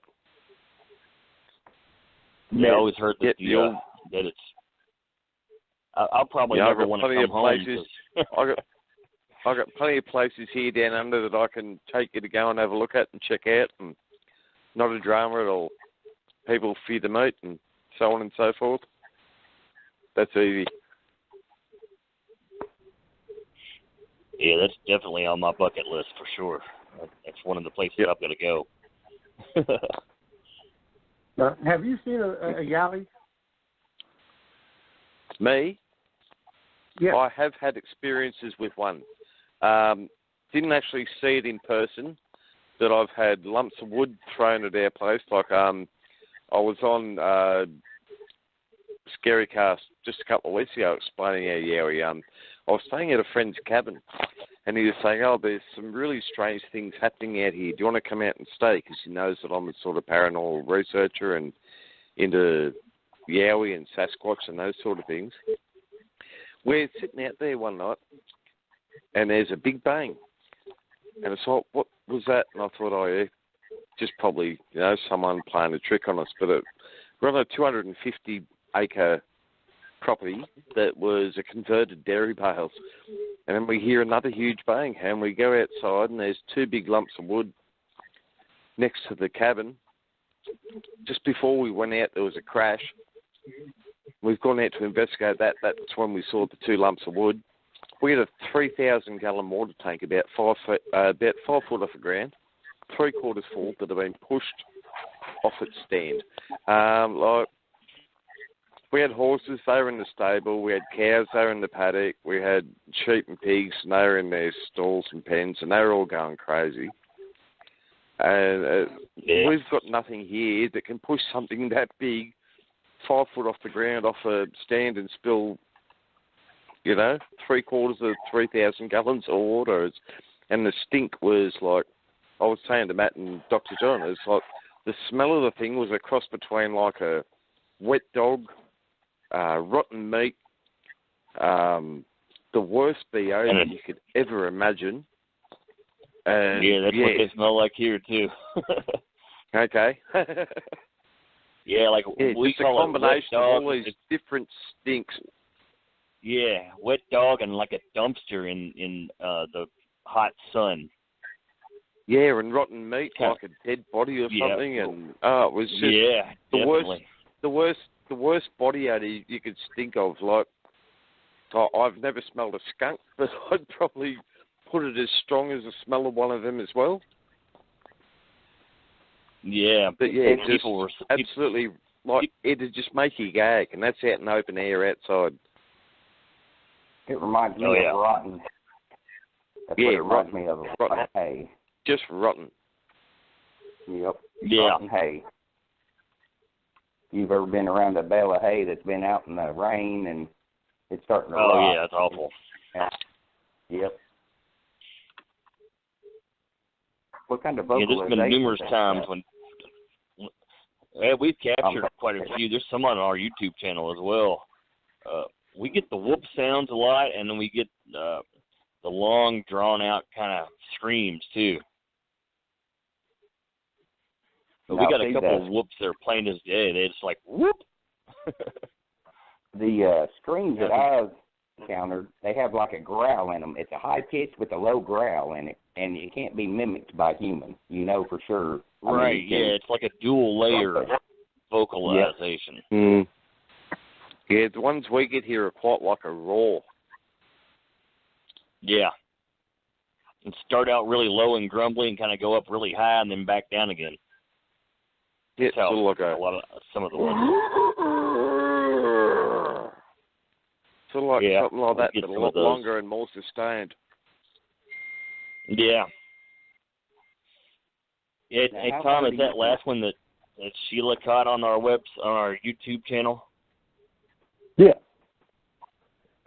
I always heard that, that it's... I'll probably never want to come home. I've got plenty of places here down under that I can take you to go and have a look at and check out, and not a drama at all. People for you to meet and so on and so forth. That's easy. Yeah, that's definitely on my bucket list for sure. That's one of the places I'm going to go. Have you seen a Yowie? Me? Yeah. I have had experiences with one. Didn't actually see it in person, but I've had lumps of wood thrown at our place. Like I was on Scary Cast just a couple of weeks ago explaining our Yowie. I was staying at a friend's cabin, and he was saying, there's some really strange things happening out here. Do you want to come out and stay? Because he knows that I'm a sort of paranormal researcher and into Yowie and Sasquatch and those sort of things. We're sitting out there one night, and there's a big bang. And I thought, what was that? And I thought, just probably, someone playing a trick on us. But we're on a 250-acre property that was a converted dairy bales. And then we hear another huge bang, and we go outside, and there's two big lumps of wood next to the cabin. Just before we went out, there was a crash. We've gone out to investigate that. That's when we saw the two lumps of wood. We had a 3,000-gallon water tank about 5 foot off the ground, 3/4 full, that had been pushed off its stand. We had horses, they were in the stable. We had cows, they were in the paddock. We had sheep and pigs, and they were in their stalls and pens, and they were all going crazy. And we've got nothing here that can push something that big 5 foot off the ground, off a stand, and spill, 3/4 of 3,000 gallons of water. And the stink was like, I was saying to Matt and Dr. John, it's like the smell of the thing was a cross between like a wet dog, rotten meat, the worst BO that you could ever imagine. And that's what they smell like here too. Okay. Yeah, like we just call a combination it wet dog. of all these different stinks. Yeah, wet dog and like a dumpster in the hot sun. Yeah, and rotten meat, like a dead body or something, and it was just the worst body odor you could think of. Like, I've never smelled a skunk, but I'd probably put it as strong as the smell of one of them as well. Yeah, but people were absolutely like it'd just make you gag, and that's out in open air outside. It reminds me of rotten. That's what it reminds me of. Rotten hay. Just rotten. Yep. Yeah. Rotten hay. You've ever been around a bale of hay that's been out in the rain and it's starting to rot? Oh, yeah, it's awful. Yep. What kind of vocalization? Yeah, there's been numerous times when we've captured quite a few. There's some on our YouTube channel as well. We get the whoop sounds a lot, and then we get the long, drawn-out kind of screams, too. But we got a couple of whoops that are plain as day. They're just like, whoop! The screams that I've encountered, they have like a growl in them. It's a high pitch with a low growl in it, and it can't be mimicked by human. You know for sure. Right, yeah, it's like a dual layer vocalization. Yeah. Mm. Yeah, the ones we get here are quite like a roar. Yeah. And start out really low and grumbly and kind of go up really high and then back down again. Yeah, sort of like a lot of some of the ones. Sort of like something like that, but a lot longer and more sustained. Yeah. Yeah, hey, Tom, is that last one that Sheila caught on our YouTube channel? Yeah.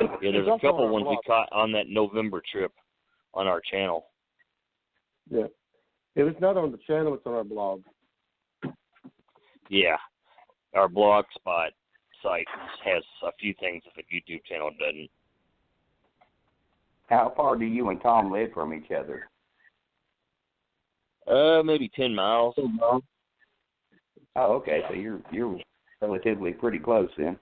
Yeah, there's a couple ones we caught on that November trip on our channel. Yeah. If it's not on the channel, it's on our blog. Yeah. Our blog spot site has a few things that the YouTube channel doesn't. How far do you and Tom live from each other? Maybe 10 miles. Oh, okay. So you're relatively pretty close then.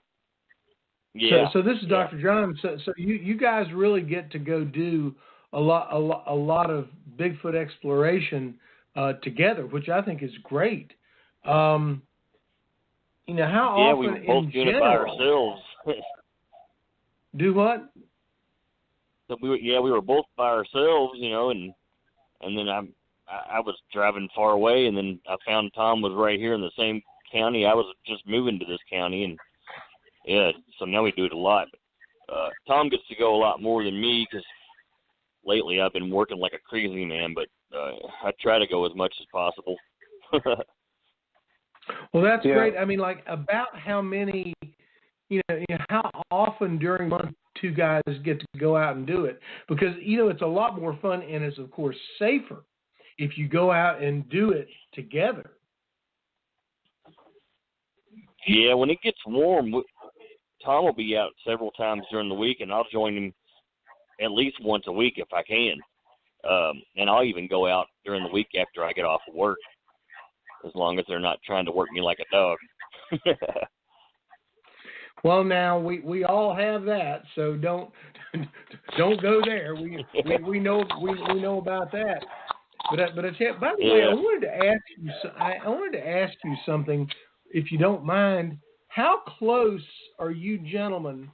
Yeah. So this is Dr. John. So you guys really get to go do a lot of Bigfoot exploration together, which I think is great. You know, how often we were both doing it by ourselves. Do what? So we were both by ourselves, you know, and then I was driving far away, and then I found Tom was right here in the same county. I was just moving to this county, and yeah, so now we do it a lot. But, Tom gets to go a lot more than me because lately I've been working like a crazy man, but I try to go as much as possible. Well, that's great. I mean, like, about how many, how often during month two guys get to go out and do it? Because, it's a lot more fun and it's, of course, safer if you go out and do it together. Yeah, when it gets warm, Tom will be out several times during the week, and I'll join him at least once a week if I can. And I'll even go out during the week after I get off of work, as long as they're not trying to work me like a dog. Well, now we all have that, so don't go there. We know about that. But I tell you, by the way, I wanted to ask you something, if you don't mind. How close are you gentlemen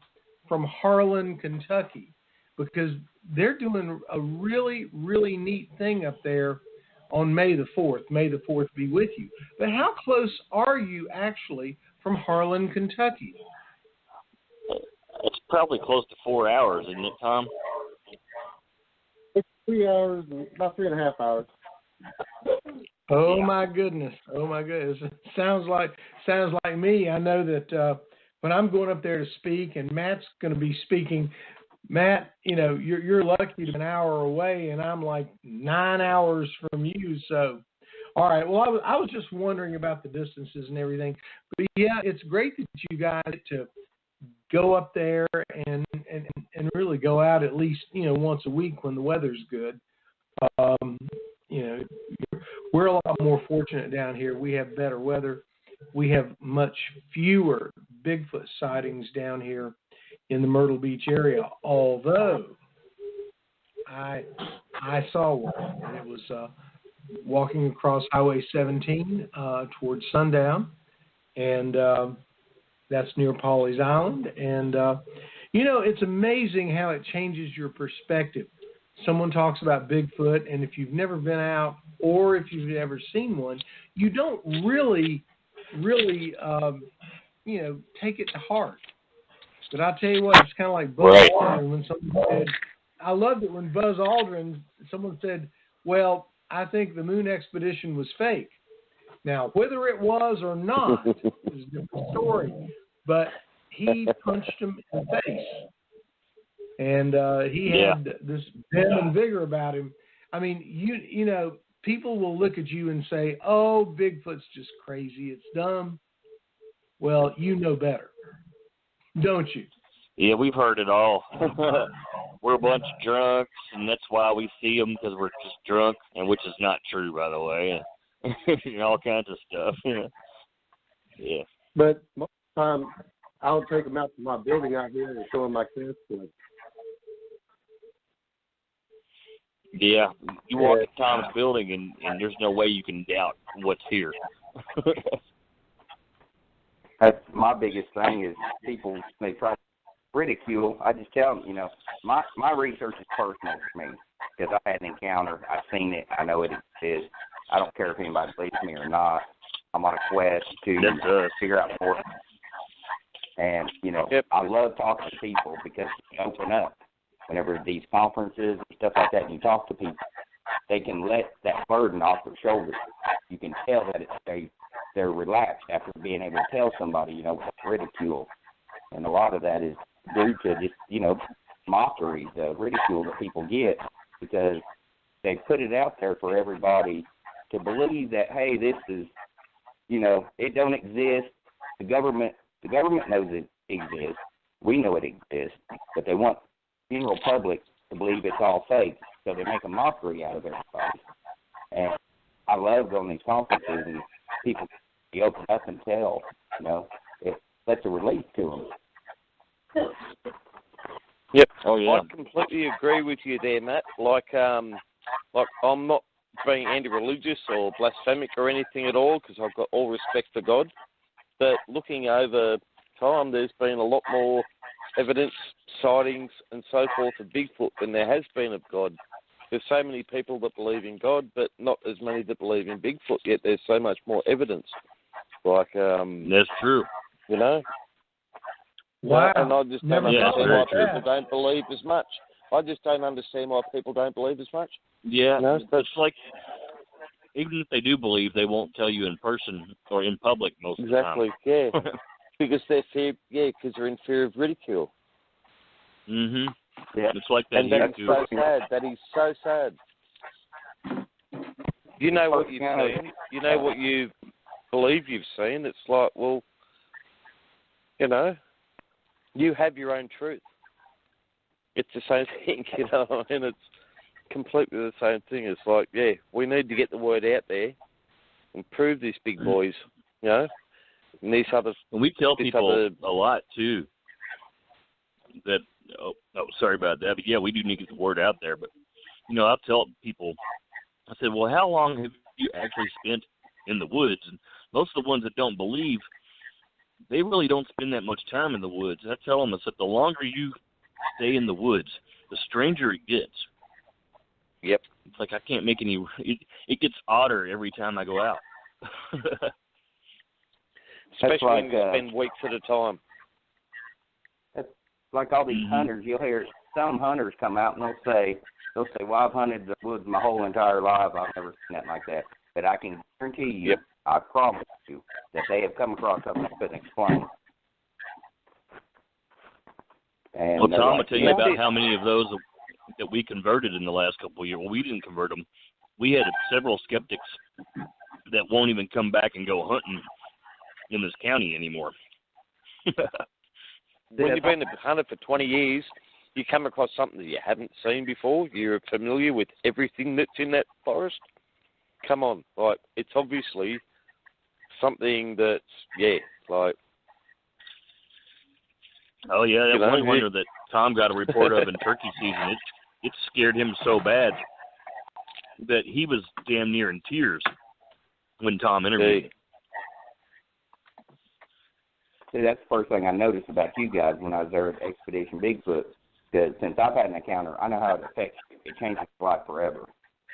from Harlan, Kentucky? Because they're doing a really, really neat thing up there on May the 4th. May the 4th be with you. But how close are you actually from Harlan, Kentucky? It's probably close to 4 hours, isn't it, Tom? It's 3 hours, about 3.5 hours. Oh my goodness! Sounds like me. I know that when I'm going up there to speak, and Matt's going to be speaking. Matt, you're lucky to be an hour away, and I'm like 9 hours from you. So, all right. Well, I was just wondering about the distances and everything. But yeah, it's great that you guys get to go up there and really go out at least once a week when the weather's good. We're a lot more fortunate down here. We have better weather. We have much fewer Bigfoot sightings down here in the Myrtle Beach area, although I saw one, and it was walking across Highway 17 towards sundown, and that's near Pawleys Island. And, it's amazing how it changes your perspective. Someone talks about Bigfoot, and if you've never been out or if you've never seen one, you don't really take it to heart. But I'll tell you what, it's kind of like Buzz Aldrin when someone said, I loved it when Buzz Aldrin, someone said, well, I think the moon expedition was fake. Now, whether it was or not is a different story, but he punched him in the face. And he had this vim and vigor about him. I mean, you know, people will look at you and say, oh, Bigfoot's just crazy. It's dumb. Well, you know better, don't you? Yeah, we've heard it all. We're a bunch of drunks, and that's why we see them, because we're just drunk, and which is not true, by the way. And all kinds of stuff. Yeah. But most of the time, I'll take them out to my building out here and show them my kids. Yeah, you walk in Tom's building, and there's no way you can doubt what's here. That's my biggest thing is people, they try to ridicule. I just tell them, you know, my research is personal for me because I had an encounter. I've seen it. I know it exists. I don't care if anybody believes me or not. I'm on a quest to figure out more. And, you know, I love talking to people because they open up. Whenever these conferences and stuff like that, and you talk to people, they can let that burden off their shoulders. You can tell that they're relaxed after being able to tell somebody, you know, ridicule. And a lot of that is due to just, you know, mockery, the ridicule that people get because they put it out there for everybody to believe that, hey, this is, you know, it don't exist. The government knows it exists. We know it exists, but they want the general public to believe it's all fake, so they make a mockery out of everybody. And I love going to these conferences and people open up and tell, you know, it lets a relief to them. Yep. Oh yeah. I completely agree with you there, Matt. Like I'm not being anti-religious or blasphemic or anything at all because I've got all respect for God. But looking over time, there's been a lot more evidence, sightings, and so forth of Bigfoot than there has been of God. There's so many people that believe in God, but not as many that believe in Bigfoot, yet there's so much more evidence. Like, that's true. You know? Wow. And I just don't understand why people don't believe as much. I just don't understand why people don't believe as much. Yeah, you know, it's like, even if they do believe, they won't tell you in person or in public most of the time. Exactly, yeah. Because because they're in fear of ridicule. Mhm. Yeah, it's like that. And that is so sad. That is so sad. You know what you've seen. You know what you believe you've seen. It's like, well, you know, you have your own truth. It's the same thing, you know. I mean, it's completely the same thing. It's like, yeah, we need to get the word out there and prove these big boys, you know. And these other, and we tell people a lot too. That sorry about that, but yeah, we do need to get the word out there. But you know, I'll tell people. I said, well, how long have you actually spent in the woods? And most of the ones that don't believe, they really don't spend that much time in the woods. And I tell them, I said, the longer you stay in the woods, the stranger it gets. Yep. It's like I can't make any. It gets odder every time I go out. Especially when you spend weeks at a time. That's like all these hunters. You'll hear some hunters come out and they'll say, well, I've hunted the woods my whole entire life. I've never seen that like that. But I can guarantee you, I promise you, that they have come across something they couldn't explain. And well, Tom, I'll tell you about how many of those that we converted in the last couple of years. Well, we didn't convert them. We had several skeptics that won't even come back and go hunting in this county anymore. When you've been a hunter for 20 years, you come across something that you haven't seen before. You're familiar with everything that's in that forest. Come on, like, it's obviously something that's, like. Oh, yeah, that one hunter that Tom got a report of in turkey season, it scared him so bad that he was damn near in tears when Tom interviewed him. See, that's the first thing I noticed about you guys when I was there at Expedition Bigfoot. Because since I've had an encounter, I know how it affects you. It changes your life forever.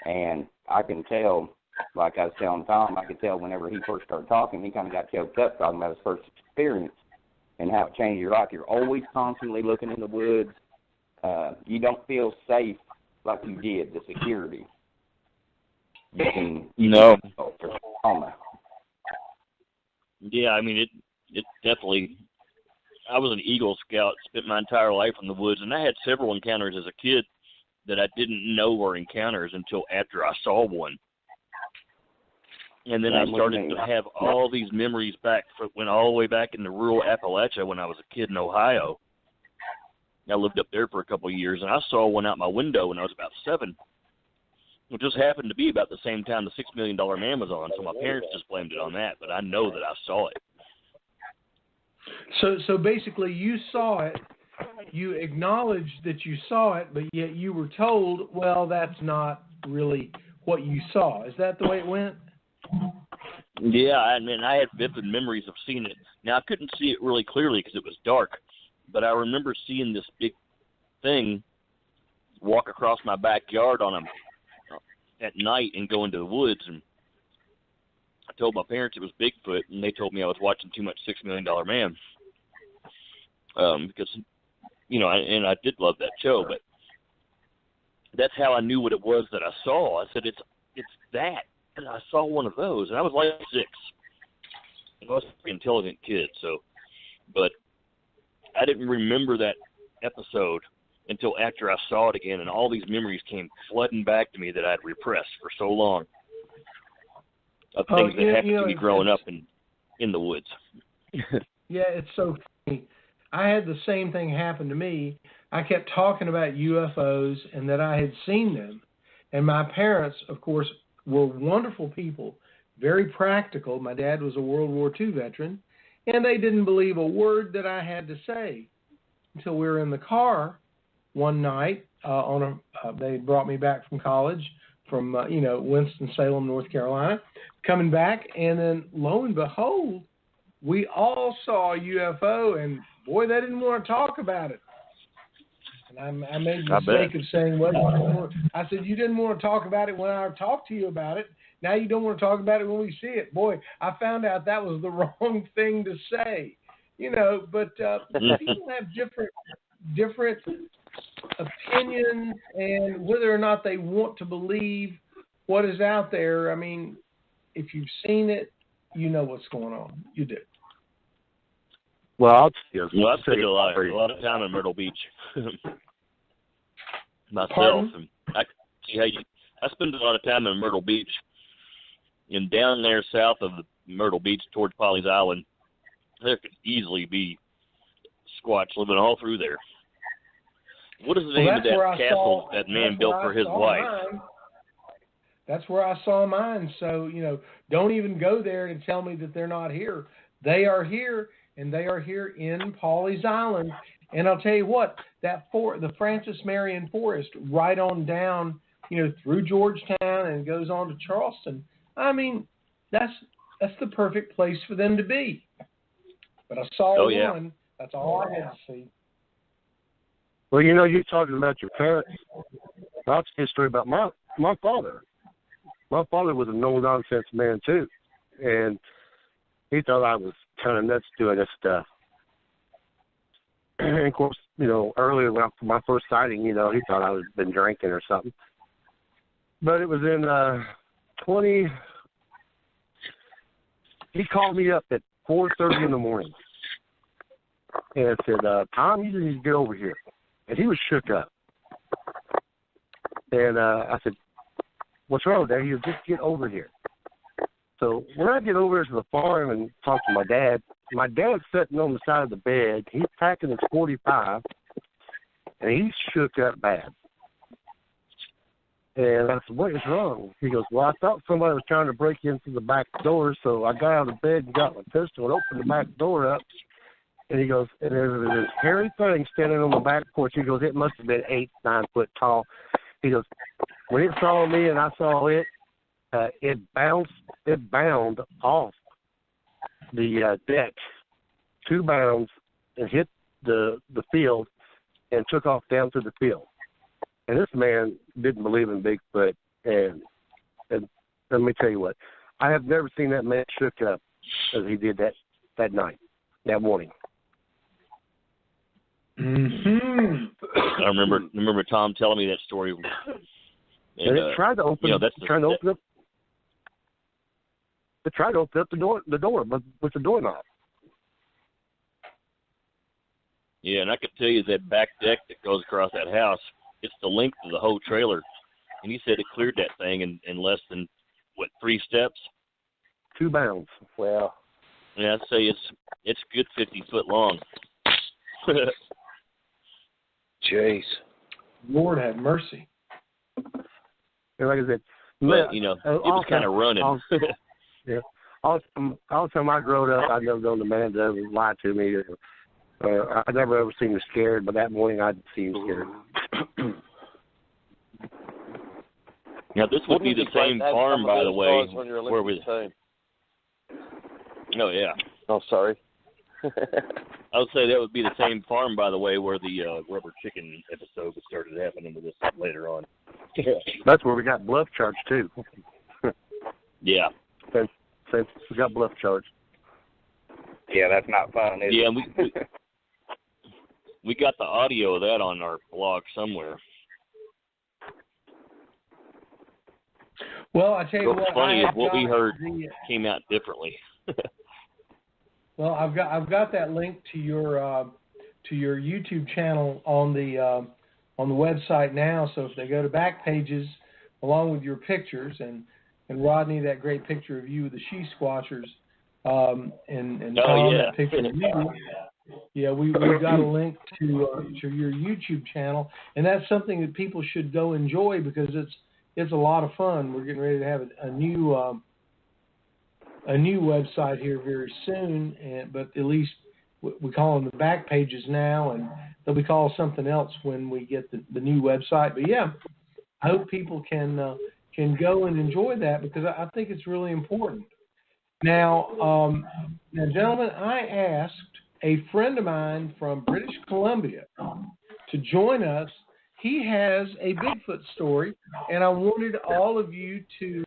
And I can tell, like I was telling Tom, I could tell whenever he first started talking, he kind of got choked up talking about his first experience and how it changed your life. You're always constantly looking in the woods. You don't feel safe like you did, the security. No. Oh, Yeah, I mean, it definitely. I was an Eagle Scout, spent my entire life in the woods, and I had several encounters as a kid that I didn't know were encounters until after I saw one. And then I started to have all these memories back, went all the way back into rural Appalachia when I was a kid in Ohio. I lived up there for a couple of years, and I saw one out my window when I was about 7. It just happened to be about the same time the $6 Million Man was on, so my parents just blamed it on that, but I know that I saw it. So basically you saw it, you acknowledged that you saw it, but yet you were told, well, that's not really what you saw. Is that the way it went? Yeah, I mean, I had vivid memories of seeing it. Now, I couldn't see it really clearly because it was dark, but I remember seeing this big thing walk across my backyard at night and go into the woods, and I told my parents it was Bigfoot, and they told me I was watching too much $6 Million Man. Because, and I did love that show, but that's how I knew what it was that I saw. I said, it's that, and I saw one of those, and I was like 6. I was a pretty intelligent kid, but I didn't remember that episode until after I saw it again, and all these memories came flooding back to me that I'd repressed for so long of things that happened to me growing up in the woods. Yeah, it's so funny. I had the same thing happen to me. I kept talking about UFOs and that I had seen them. And my parents, of course, were wonderful people, very practical. My dad was a World War II veteran, and they didn't believe a word that I had to say until we were in the car one night. They brought me back from college from Winston-Salem, North Carolina, coming back, and then lo and behold, we all saw a UFO, and boy, they didn't want to talk about it. And I made the mistake of saying, well, I said, you didn't want to talk about it when I talked to you about it. Now you don't want to talk about it when we see it. Boy, I found out that was the wrong thing to say. But people have different opinions, and whether or not they want to believe what is out there. I mean, if you've seen it, you know what's going on. You do. Well, I spent a lot of time in Myrtle Beach myself. Pardon? And I see how I spend a lot of time in Myrtle Beach, and down there south of Myrtle Beach towards Pawleys Island, there could easily be Squatch living all through there. What is the name of that castle that man built for his wife? That's where I saw mine. So, don't even go there to tell me that they're not here. They are here, and they are here in Pawleys Island. And I'll tell you what, the Francis Marion Forest, right on down, through Georgetown and goes on to Charleston. I mean, that's the perfect place for them to be. But I saw one. Yeah. That's all I had to see. Well, you're talking about your parents. I'll tell you a story about my father. My father was a no-nonsense man, too. And he thought I was kind of nuts doing this stuff. And, of course, earlier when my first sighting, he thought I had been drinking or something. But it was in he called me up at 4:30 in the morning and said, Tom, you need to get over here. And he was shook up. And I said, what's wrong, Dad? He said, just get over here. So when I get over to the farm and talk to my dad's sitting on the side of the bed. He's packing his .45, and he's shook up bad. And I said, what is wrong? He goes, well, I thought somebody was trying to break into the back door, so I got out of bed and got my pistol and opened the back door up. And he goes, and there's this hairy thing standing on the back porch. He goes, it must have been 8-9 foot tall. He goes, when it saw me and I saw it, it bound off the deck 2 bounds and hit the field and took off down to the field. And this man didn't believe in Bigfoot. And let me tell you what, I have never seen that man shook up as he did that night, that morning. Mm-hmm. I remember Tom telling me that story. And it tried to open, tried to open up the door, but with the doorknob. Yeah, and I could tell you that back deck that goes across that house, it's the length of the whole trailer. And he said it cleared that thing in less than, 3 steps? 2 bounds. Wow. Yeah, I'd say it's a good 50 foot long. Jeez. Lord have mercy. And like I said, But, it was kind of running. Yeah. All the time I grew up, I never known the man that ever lied to me. I never ever seen him scared, but that morning I did see him scared. Now, this would be the same farm, by the way, where we... Oh, yeah. Oh, sorry. I would say that would be the same farm, by the way, where the rubber chicken episode started happening with us later on. That's where we got bluff charged, too. Yeah. Since we got bluff charged. Yeah, that's not fun, is it? Yeah, we got the audio of that on our blog somewhere. Well, I tell you What's what, funny is what we heard came out differently. Well, I've got that link to your YouTube channel on the website now. So if they go to back pages, along with your pictures and Rodney, that great picture of you with the she squatchers, and Tom, that picture of you. Yeah, we've got a link to your YouTube channel, and that's something that people should go enjoy because it's a lot of fun. We're getting ready to have a new website here very soon, but at least we call them the back pages now, and they'll be called something else when we get the new website. But yeah, I hope people can go and enjoy that because I think it's really important. Now, gentlemen, I asked a friend of mine from British Columbia to join us. He has a Bigfoot story, and I wanted all of you to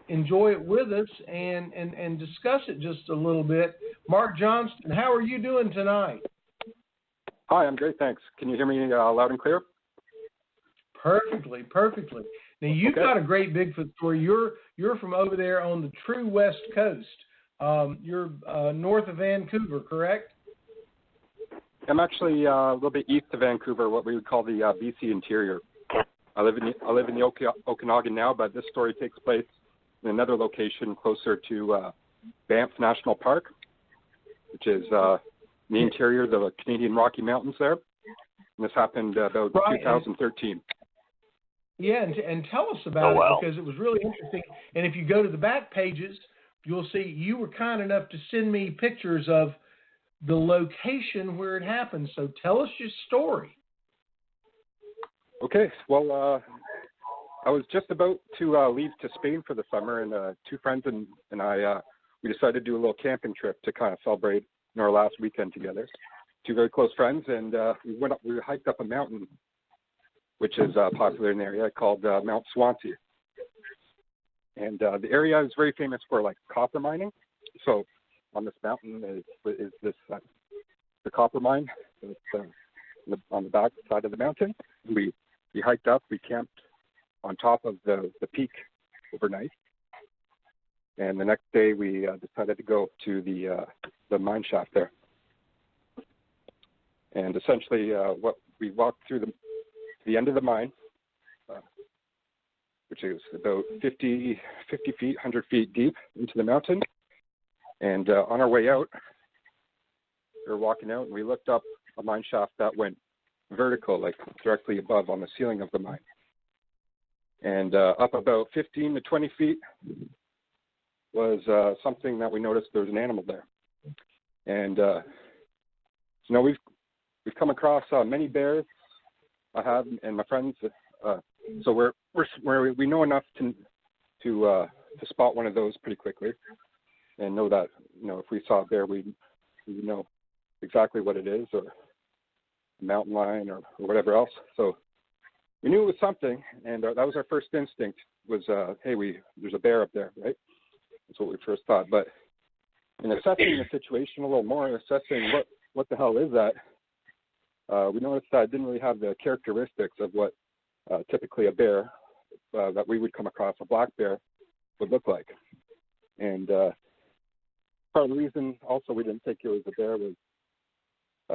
enjoy it with us and discuss it just a little bit. Mark Johnston, how are you doing tonight? Hi, I'm great, thanks. Can you hear me loud and clear? Perfectly. Now, you've got a great Bigfoot story. You're from over there on the true West Coast. You're north of Vancouver, correct? I'm actually a little bit east of Vancouver, what we would call the BC interior. I live in the Okanagan now, but this story takes place in another location closer to Banff National Park, which is in the interior of the Canadian Rocky Mountains there. And this happened about 2013. Yeah, and tell us about it because it was really interesting. And if you go to the back pages, you'll see you were kind enough to send me pictures of the location where it happened. So tell us your story. Okay, well, I was just about to leave to Spain for the summer, and 2 friends and I, we decided to do a little camping trip to kind of celebrate our last weekend together. 2 very close friends, and we hiked up a mountain, which is popular in the area, called Mount Swansea. And the area is very famous for like copper mining. So on this mountain is this the copper mine. It's on the back side of the mountain. We hiked up. We camped on top of the peak overnight. And the next day we decided to go to the mine shaft there. And essentially, what we walked through the end of the mine, which is about 50 feet, 100 feet deep into the mountain. And on our way out, we were walking out, and we looked up a mine shaft that went vertical, like directly above on the ceiling of the mine. And up about 15 to 20 feet was something that we noticed there was an animal there. And we've come across many bears. I have, and my friends. So we know enough to spot one of those pretty quickly, and know that if we saw a bear, we know exactly what it is, or a mountain lion, or whatever else. So we knew it was something, and that was our first instinct. Was hey, there's a bear up there, right? That's what we first thought. But in assessing the situation a little more, assessing what the hell is that, we noticed that it didn't really have the characteristics of what typically a bear that we would come across, a black bear, would look like. And part of the reason also we didn't think it was a bear was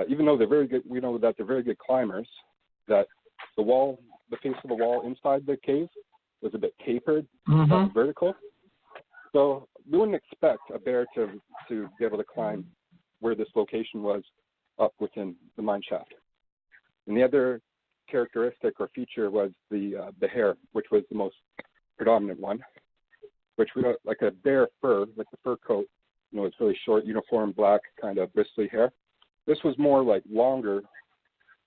even though they're very good, we know that they're very good climbers, that the face of the wall inside the cave was a bit tapered, vertical. So we wouldn't expect a bear to be able to climb where this location was up within the mine shaft. And the other characteristic or feature was the hair, which was the most predominant one, which we like a bear fur, like the fur coat, it's really short, uniform, black, kind of bristly hair. This was more like longer,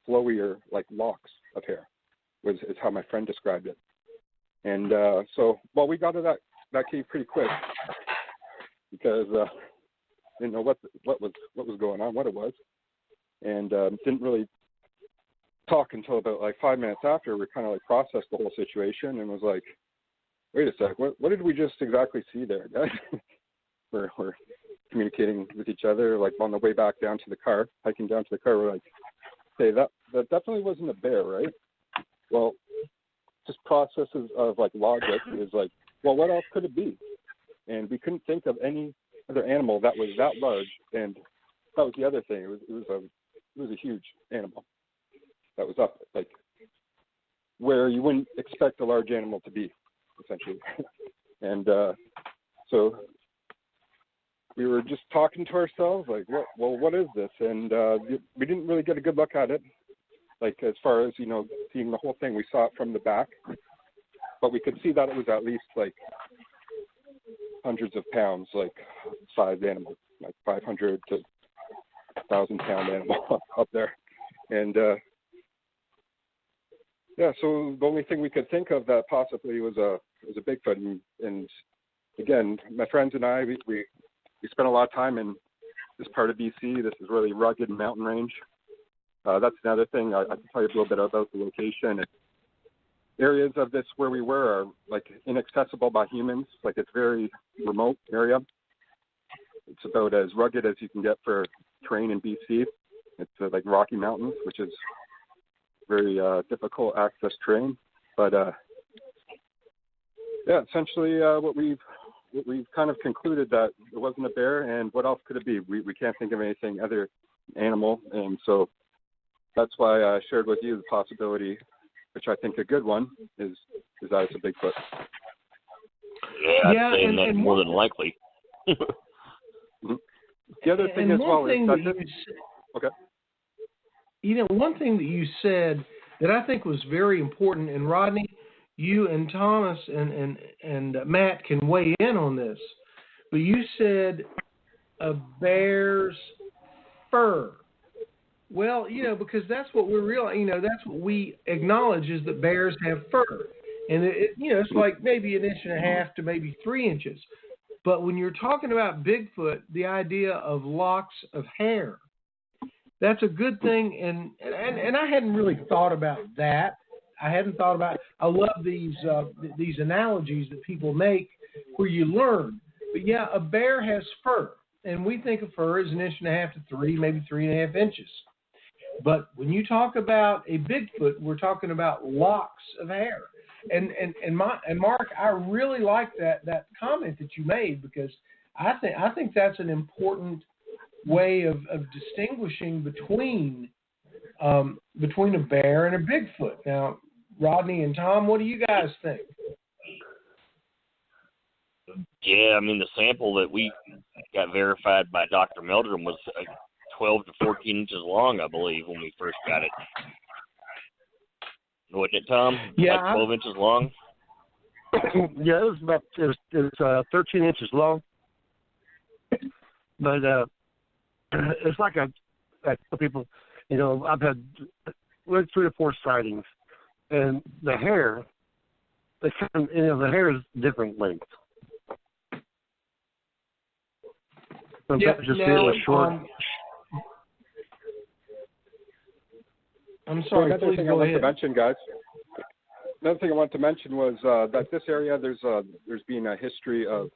flowier, like locks of hair, is how my friend described it. And so, we got to that cave pretty quick because didn't know what was going on, what it was, and didn't really talk until about like 5 minutes after. We kind of like processed the whole situation and was like, wait a sec, what did we just exactly see there, guys? we're communicating with each other, like on the way back down to the car, hiking down to the car. We're like, hey, that definitely wasn't a bear, right? Well, just processes of like logic is like, well, what else could it be? And we couldn't think of any other animal that was that large. And that was the other thing. It was a huge animal that was up like where you wouldn't expect a large animal to be, essentially. And so we were just talking to ourselves, like, what is this? And we didn't really get a good look at it, like as far as, seeing the whole thing. We saw it from the back, but we could see that it was at least like hundreds of pounds, like sized animal, like 500 to 1,000 pound animal up there. And so the only thing we could think of that possibly was a Bigfoot. And again, my friends and I, we spent a lot of time in this part of BC. This is really rugged mountain range. That's another thing. I can tell you a little bit about the location. Areas of this where we were are like inaccessible by humans. Like it's very remote area. It's about as rugged as you can get for terrain in BC. It's like Rocky Mountains, which is very difficult access terrain. But essentially what we've kind of concluded that it wasn't a bear, and what else could it be? We can't think of anything other animal, and so that's why I shared with you the possibility, which I think a good one, is that it's a Bigfoot. Yeah, I'd say that's more than likely. The other thing as well is that okay. One thing that you said that I think was very important, and Rodney, you and Thomas and Matt can weigh in on this, but you said a bear's fur. Well, because that's what that's what we acknowledge is that bears have fur. And, it's like maybe 1.5 inches to maybe 3 inches. But when you're talking about Bigfoot, the idea of locks of hair, that's a good thing. And I hadn't really thought about that. I love these analogies that people make where you learn. But, yeah, a bear has fur. And we think of fur as 1.5 inches to 3, maybe 3.5 inches. But when you talk about a Bigfoot, we're talking about locks of hair. And Mark, I really like that comment that you made, because I think that's an important way of distinguishing between a bear and a Bigfoot. Now, Rodney and Tom, what do you guys think? Yeah, the sample that we got verified by Dr. Meldrum was 12 to 14 inches long, I believe, when we first got it. Wasn't it, Tom? Yeah, like 12 inches long? Yeah, it was 13 inches long. But it's like people, I've had 3 to 4 sightings, and the hair, the hair is different length. Sometimes just feel short. I'm sorry. Another thing I wanted to mention, guys. Another thing I wanted to mention was that this area, there's been a history of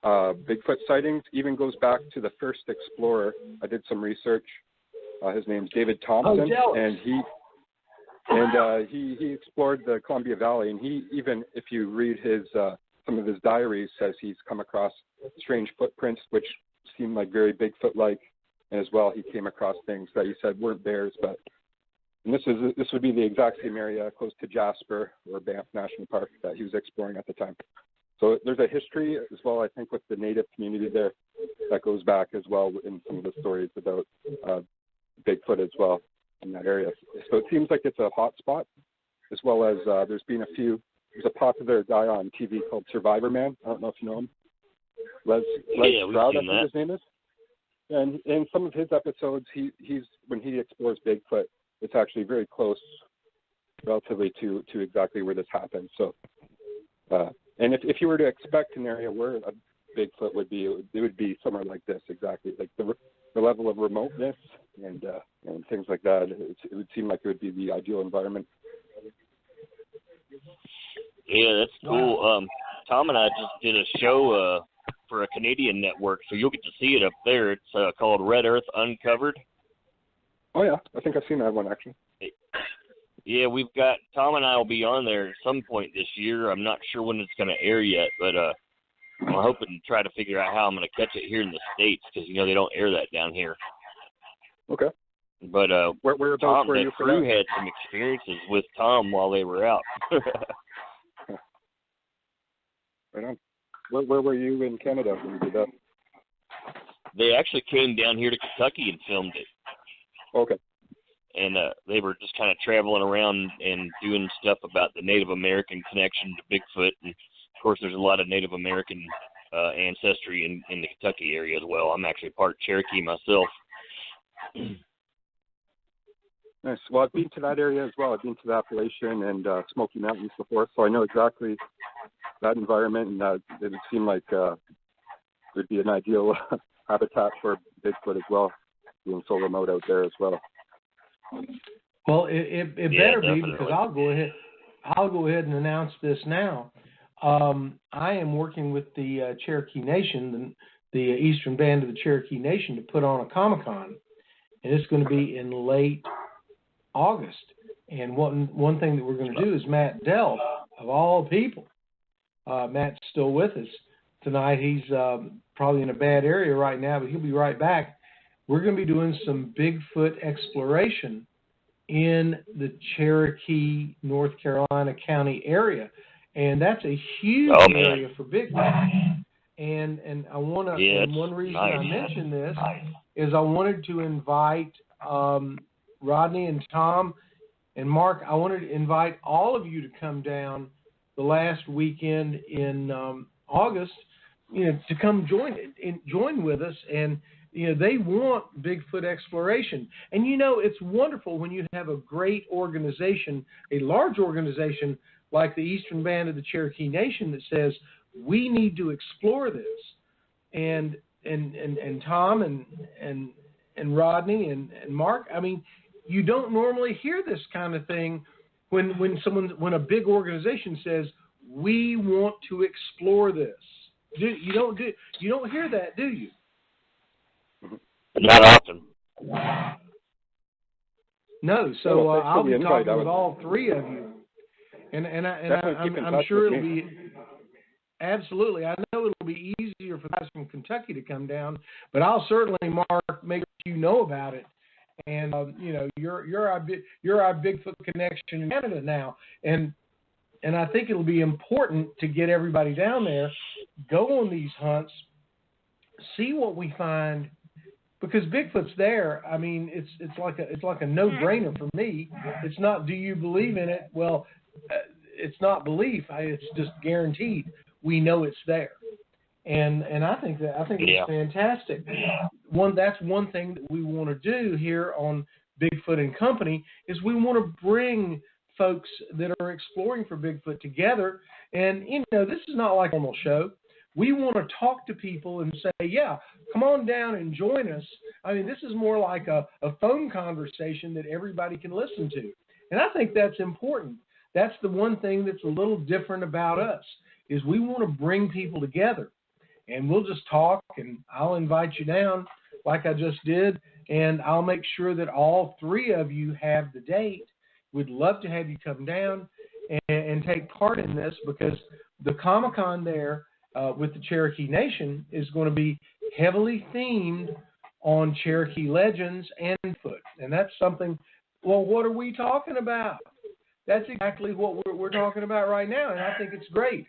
Bigfoot sightings. Even goes back to the first explorer. I did some research. His name's David Thompson, and he explored the Columbia Valley. And he even, if you read his some of his diaries says he's come across strange footprints, which seem like very Bigfoot-like, and as well he came across things that he said weren't bears, but and this would be the exact same area close to Jasper or Banff National Park that he was exploring at the time. So there's a history as well, I think, with the native community there that goes back as well in some of the stories about Bigfoot as well in that area. So it seems like it's a hot spot, as well as there's a popular guy on TV called Survivor Man. I don't know if you know him. Les Stroud, I think his name is. And in some of his episodes, he's when he explores Bigfoot, it's actually very close, relatively to exactly where this happened. So, and if you were to expect an area where a Bigfoot would be, it would be somewhere like this, exactly, like the level of remoteness and things like that. It would seem like it would be the ideal environment. Yeah, that's cool. Wow. Tom and I just did a show for a Canadian network, so you'll get to see it up there. It's called Red Earth Uncovered. Oh yeah, I think I've seen that one actually. Yeah, we've got Tom and I will be on there at some point this year. I'm not sure when it's going to air yet, but I'm hoping to try to figure out how I'm going to catch it here in the States because they don't air that down here. Okay. But whereabouts Tom, were the you for crew that? had some experiences with Tom while they were out. Right on. Where were you in Canada when you did that? They actually came down here to Kentucky and filmed it. Okay. And they were just kind of traveling around and doing stuff about the Native American connection to Bigfoot. And, of course, there's a lot of Native American ancestry in the Kentucky area as well. I'm actually part Cherokee myself. Nice. Well, I've been to that area as well. I've been to the Appalachian and Smoky Mountains before, so I know exactly that environment, and it would seem like it would be an ideal habitat for Bigfoot as well, being so remote out there as well. Well, it better be, definitely. because I'll go ahead and announce this now. I am working with the Cherokee Nation, the Eastern Band of the Cherokee Nation, to put on a Comic-Con, and it's going to be in late August. And one thing that we're going to do is Matt Delph, of all people. Matt's still with us tonight. He's probably in a bad area right now, but he'll be right back. We're going to be doing some Bigfoot exploration in the Cherokee, North Carolina County area. And that's a huge area for Bigfoot. And I want to, and one reason I mention this is I wanted to invite Rodney and Tom and Mark. I wanted to invite all of you to come down the last weekend in August, to come join with us. And they want Bigfoot exploration. And it's wonderful when you have a great organization, a large organization like the Eastern Band of the Cherokee Nation that says we need to explore this. And Tom and Rodney and Mark, I mean, you don't normally hear this kind of thing when a big organization says we want to explore this. You don't hear that, do you? Not often. No, so I'll be talking with all three of you, and I'm sure it'll be absolutely. I know it'll be easier for guys from Kentucky to come down, but I'll certainly, Mark, make sure you know about it. And you're our Bigfoot connection in Canada now, and I think it'll be important to get everybody down there, go on these hunts, see what we find. Because Bigfoot's there, I mean, it's like a no-brainer for me. It's not, do you believe in it? Well, it's not belief. It's just guaranteed. We know it's there, and I think it's fantastic. That's one thing that we want to do here on Bigfoot and Company is we want to bring folks that are exploring for Bigfoot together. And this is not like a normal show. We want to talk to people and say, yeah, come on down and join us. I mean, this is more like a phone conversation that everybody can listen to. And I think that's important. That's the one thing that's a little different about us is we want to bring people together. And we'll just talk, and I'll invite you down like I just did, and I'll make sure that all three of you have the date. We'd love to have you come down and take part in this because the Comic-Con there with the Cherokee Nation is going to be heavily themed on Cherokee legends and Bigfoot. And that's something, well, what are we talking about? That's exactly what we're talking about right now, and I think it's great.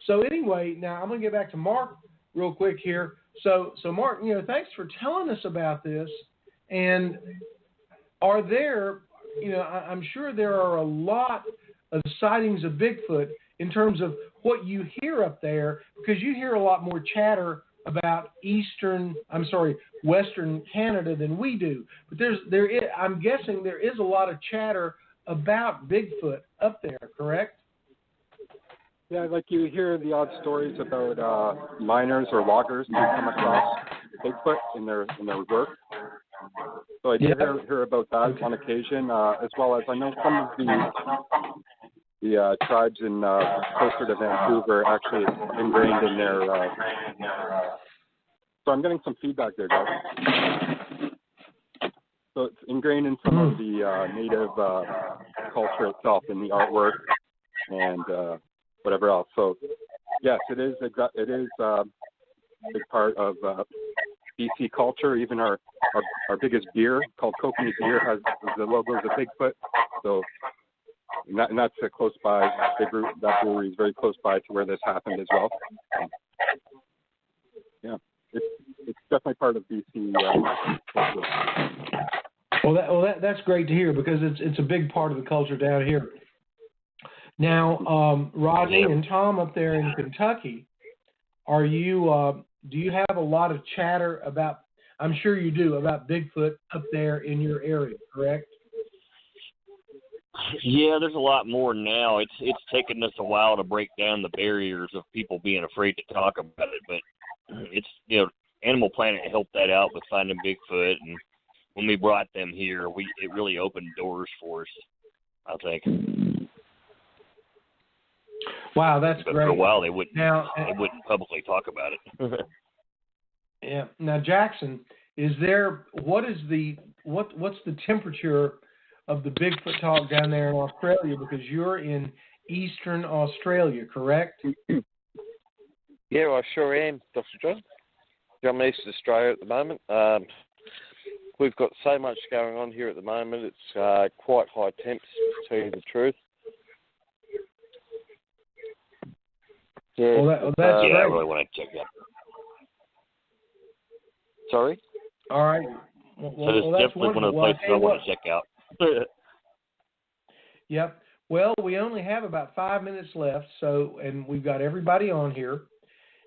So anyway, now I'm going to get back to Mark real quick here. So Mark, thanks for telling us about this. And are there, I'm sure there are a lot of sightings of Bigfoot in terms of what you hear up there, because you hear a lot more chatter about Western Canada than we do. But I'm guessing there is a lot of chatter about Bigfoot up there, correct? Yeah, like you hear the odd stories about miners or loggers who come across Bigfoot in their work. So I do hear about that on occasion, as well as I know some of the tribes in closer to Vancouver actually ingrained in their. So I'm getting some feedback there, guys. So it's ingrained in some of the native culture itself, in the artwork and whatever else. So yes, it is a big part of BC culture. Even our biggest beer, called Kokanee Beer, has the logos of Bigfoot. So and that's close by. That brewery is very close by to where this happened as well. Yeah, it's definitely part of BC culture. Well, that's great to hear, because it's a big part of the culture down here. Now, Rodney and Tom up there in Kentucky, are you? Do you have a lot of chatter about? I'm sure you do, about Bigfoot up there in your area, correct? Yeah, there's a lot more now. It's taken us a while to break down the barriers of people being afraid to talk about it, but it's Animal Planet helped that out with finding Bigfoot, and when we brought them here, it really opened doors for us, I think. Wow, that's but great. For a while, they wouldn't publicly talk about it. Yeah. Now, Jackson, what's the temperature of the Bigfoot talk down there in Australia? Because you're in Eastern Australia, correct? Yeah, I sure am, Dr. John. I'm in Eastern Australia at the moment. We've got so much going on here at the moment. It's quite high temps, to tell you the truth. Yeah, that's great. I really want to check that. Sorry? All right. So it's definitely one of the places I want to check out. Yep. Well, we only have about 5 minutes left, and we've got everybody on here.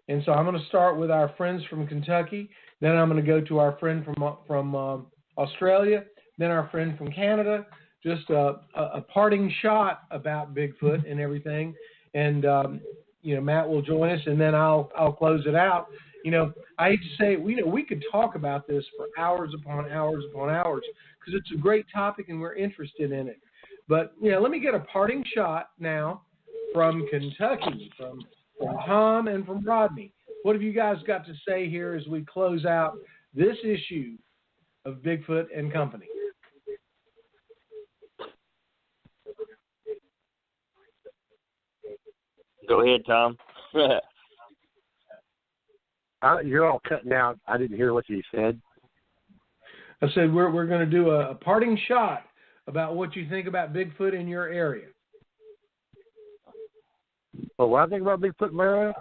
And so I'm going to start with our friends from Kentucky. Then I'm going to go to our friend from Australia. Then our friend from Canada. Just a parting shot about Bigfoot and everything. And Matt will join us, and then I'll close it out. I hate to say it, we could talk about this for hours upon hours upon hours, because it's a great topic and we're interested in it. But let me get a parting shot now from Kentucky, from Tom and from Rodney. What have you guys got to say here as we close out this issue of Bigfoot and Company? Go ahead, Tom. You're all cutting out. I didn't hear what you said. I said we're going to do a parting shot about what you think about Bigfoot in your area. Well, what I think about Bigfoot in my area,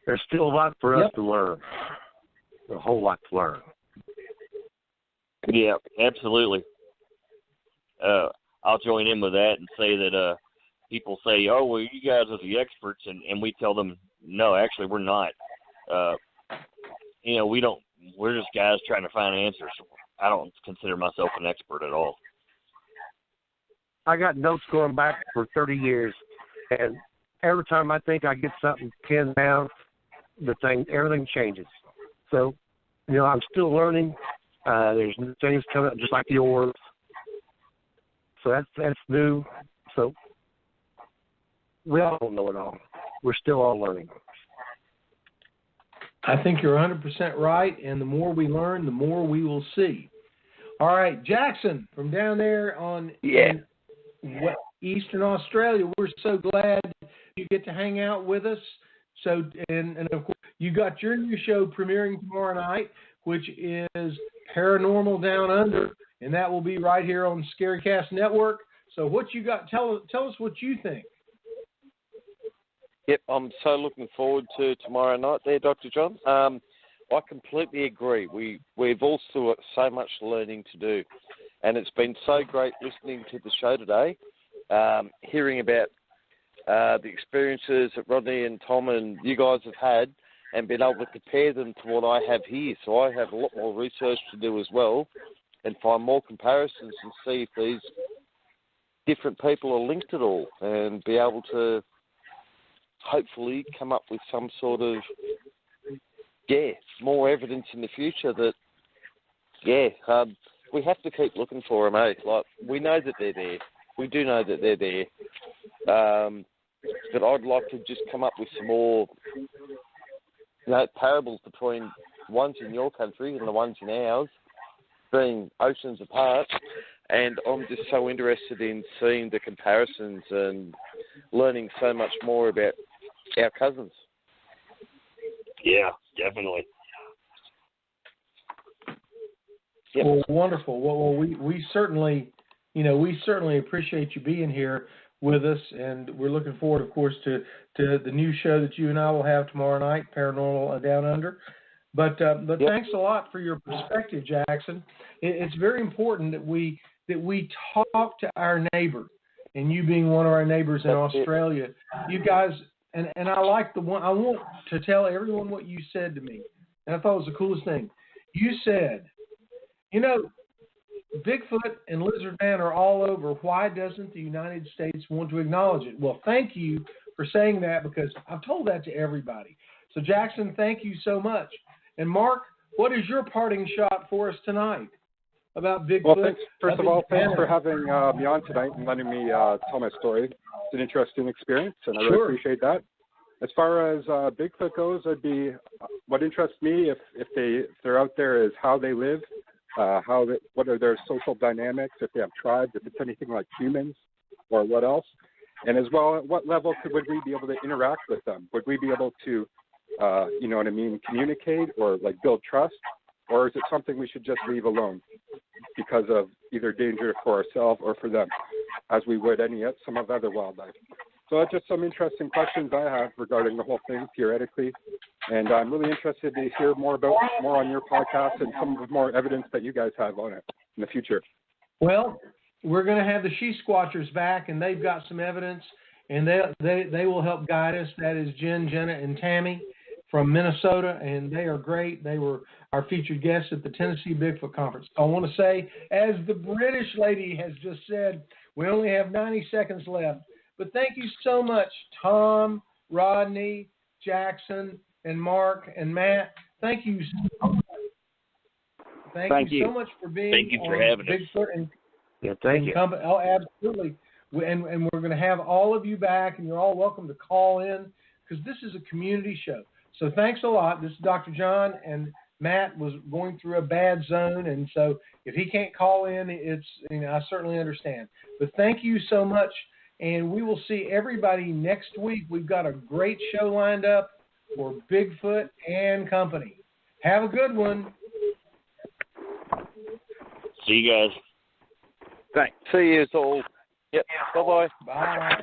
there's still a lot for us to learn. A whole lot to learn. Yeah, absolutely. I'll join in with that and say that people say, "Oh, well, you guys are the experts," and we tell them, "No, actually, we're not. We don't. We're just guys trying to find answers. I don't consider myself an expert at all." I got notes going back for 30 years, and every time I think I get something pinned down, everything changes. So, I'm still learning. There's new things coming up, just like the orbs. So that's new. So we all don't know it all. We're still all learning. I think you're 100% right, and the more we learn, the more we will see. All right, Jackson, from down there in Eastern Australia, we're so glad you get to hang out with us. So, and of course, you got your new show premiering tomorrow night, which is Paranormal Down Under, and that will be right here on Scarycast Network. So what you got, tell us what you think. Yep, I'm so looking forward to tomorrow night there, Dr. John. I completely agree. We've all still got so much learning to do, and it's been so great listening to the show today, hearing about the experiences that Rodney and Tom and you guys have had, and being able to compare them to what I have here. So I have a lot more research to do as well, and find more comparisons and see if these different people are linked at all, and be able to hopefully come up with some sort of, more evidence in the future that, we have to keep looking for them, eh? Like, we know that they're there. We do know that they're there. But I'd like to just come up with some more, parables between ones in your country and the ones in ours, being oceans apart. And I'm just so interested in seeing the comparisons and learning so much more about our cousins. Yeah, definitely. Yep. Well, wonderful. Well, we certainly appreciate you being here with us, and we're looking forward, of course, to the new show that you and I will have tomorrow night, Paranormal Down Under. But thanks a lot for your perspective, Jackson. It's very important that we talk to our neighbor, and you being one of our neighbors in Australia, you guys. And I like I want to tell everyone what you said to me. And I thought it was the coolest thing. You said, Bigfoot and Lizard Man are all over. Why doesn't the United States want to acknowledge it? Well, thank you for saying that, because I've told that to everybody. So, Jackson, thank you so much. And, Mark, what is your parting shot for us tonight about Bigfoot? Well, thanks. First of all, thanks for having me on tonight and letting me tell my story. It's an interesting experience, and I really appreciate that. As far as Bigfoot goes, what interests me if they're out there is how they live, what are their social dynamics, if they have tribes, if it's anything like humans, or what else, and as well, at what level would we be able to interact with them? Would we be able to, communicate or like build trust, or is it something we should just leave alone because of either danger for ourselves or for them, as we would some of other wildlife? So that's just some interesting questions I have regarding the whole thing theoretically, and I'm really interested to hear more on your podcast and some of the more evidence that you guys have on it in the future. Well, we're going to have the She Squatchers back, and they've got some evidence, and they will help guide us. That is Jen, Jenna, and Tammy from Minnesota, and they are great. They were our featured guests at the Tennessee Bigfoot Conference. I want to say, as the British lady has just said, we only have 90 seconds left. But thank you so much, Tom, Rodney, Jackson, and Mark, and Matt. Thank you so much. Thank you so much for being Thank you for on having Bigfoot us. and thank you. Company. Oh, absolutely. And we're going to have all of you back, and you're all welcome to call in, because this is a community show. So thanks a lot. This is Dr. John, and Matt was going through a bad zone, and so if he can't call in, I certainly understand. But thank you so much. And we will see everybody next week. We've got a great show lined up for Bigfoot and Company. Have a good one. See you guys. Thanks. See you all. Yep. Bye-bye. Bye.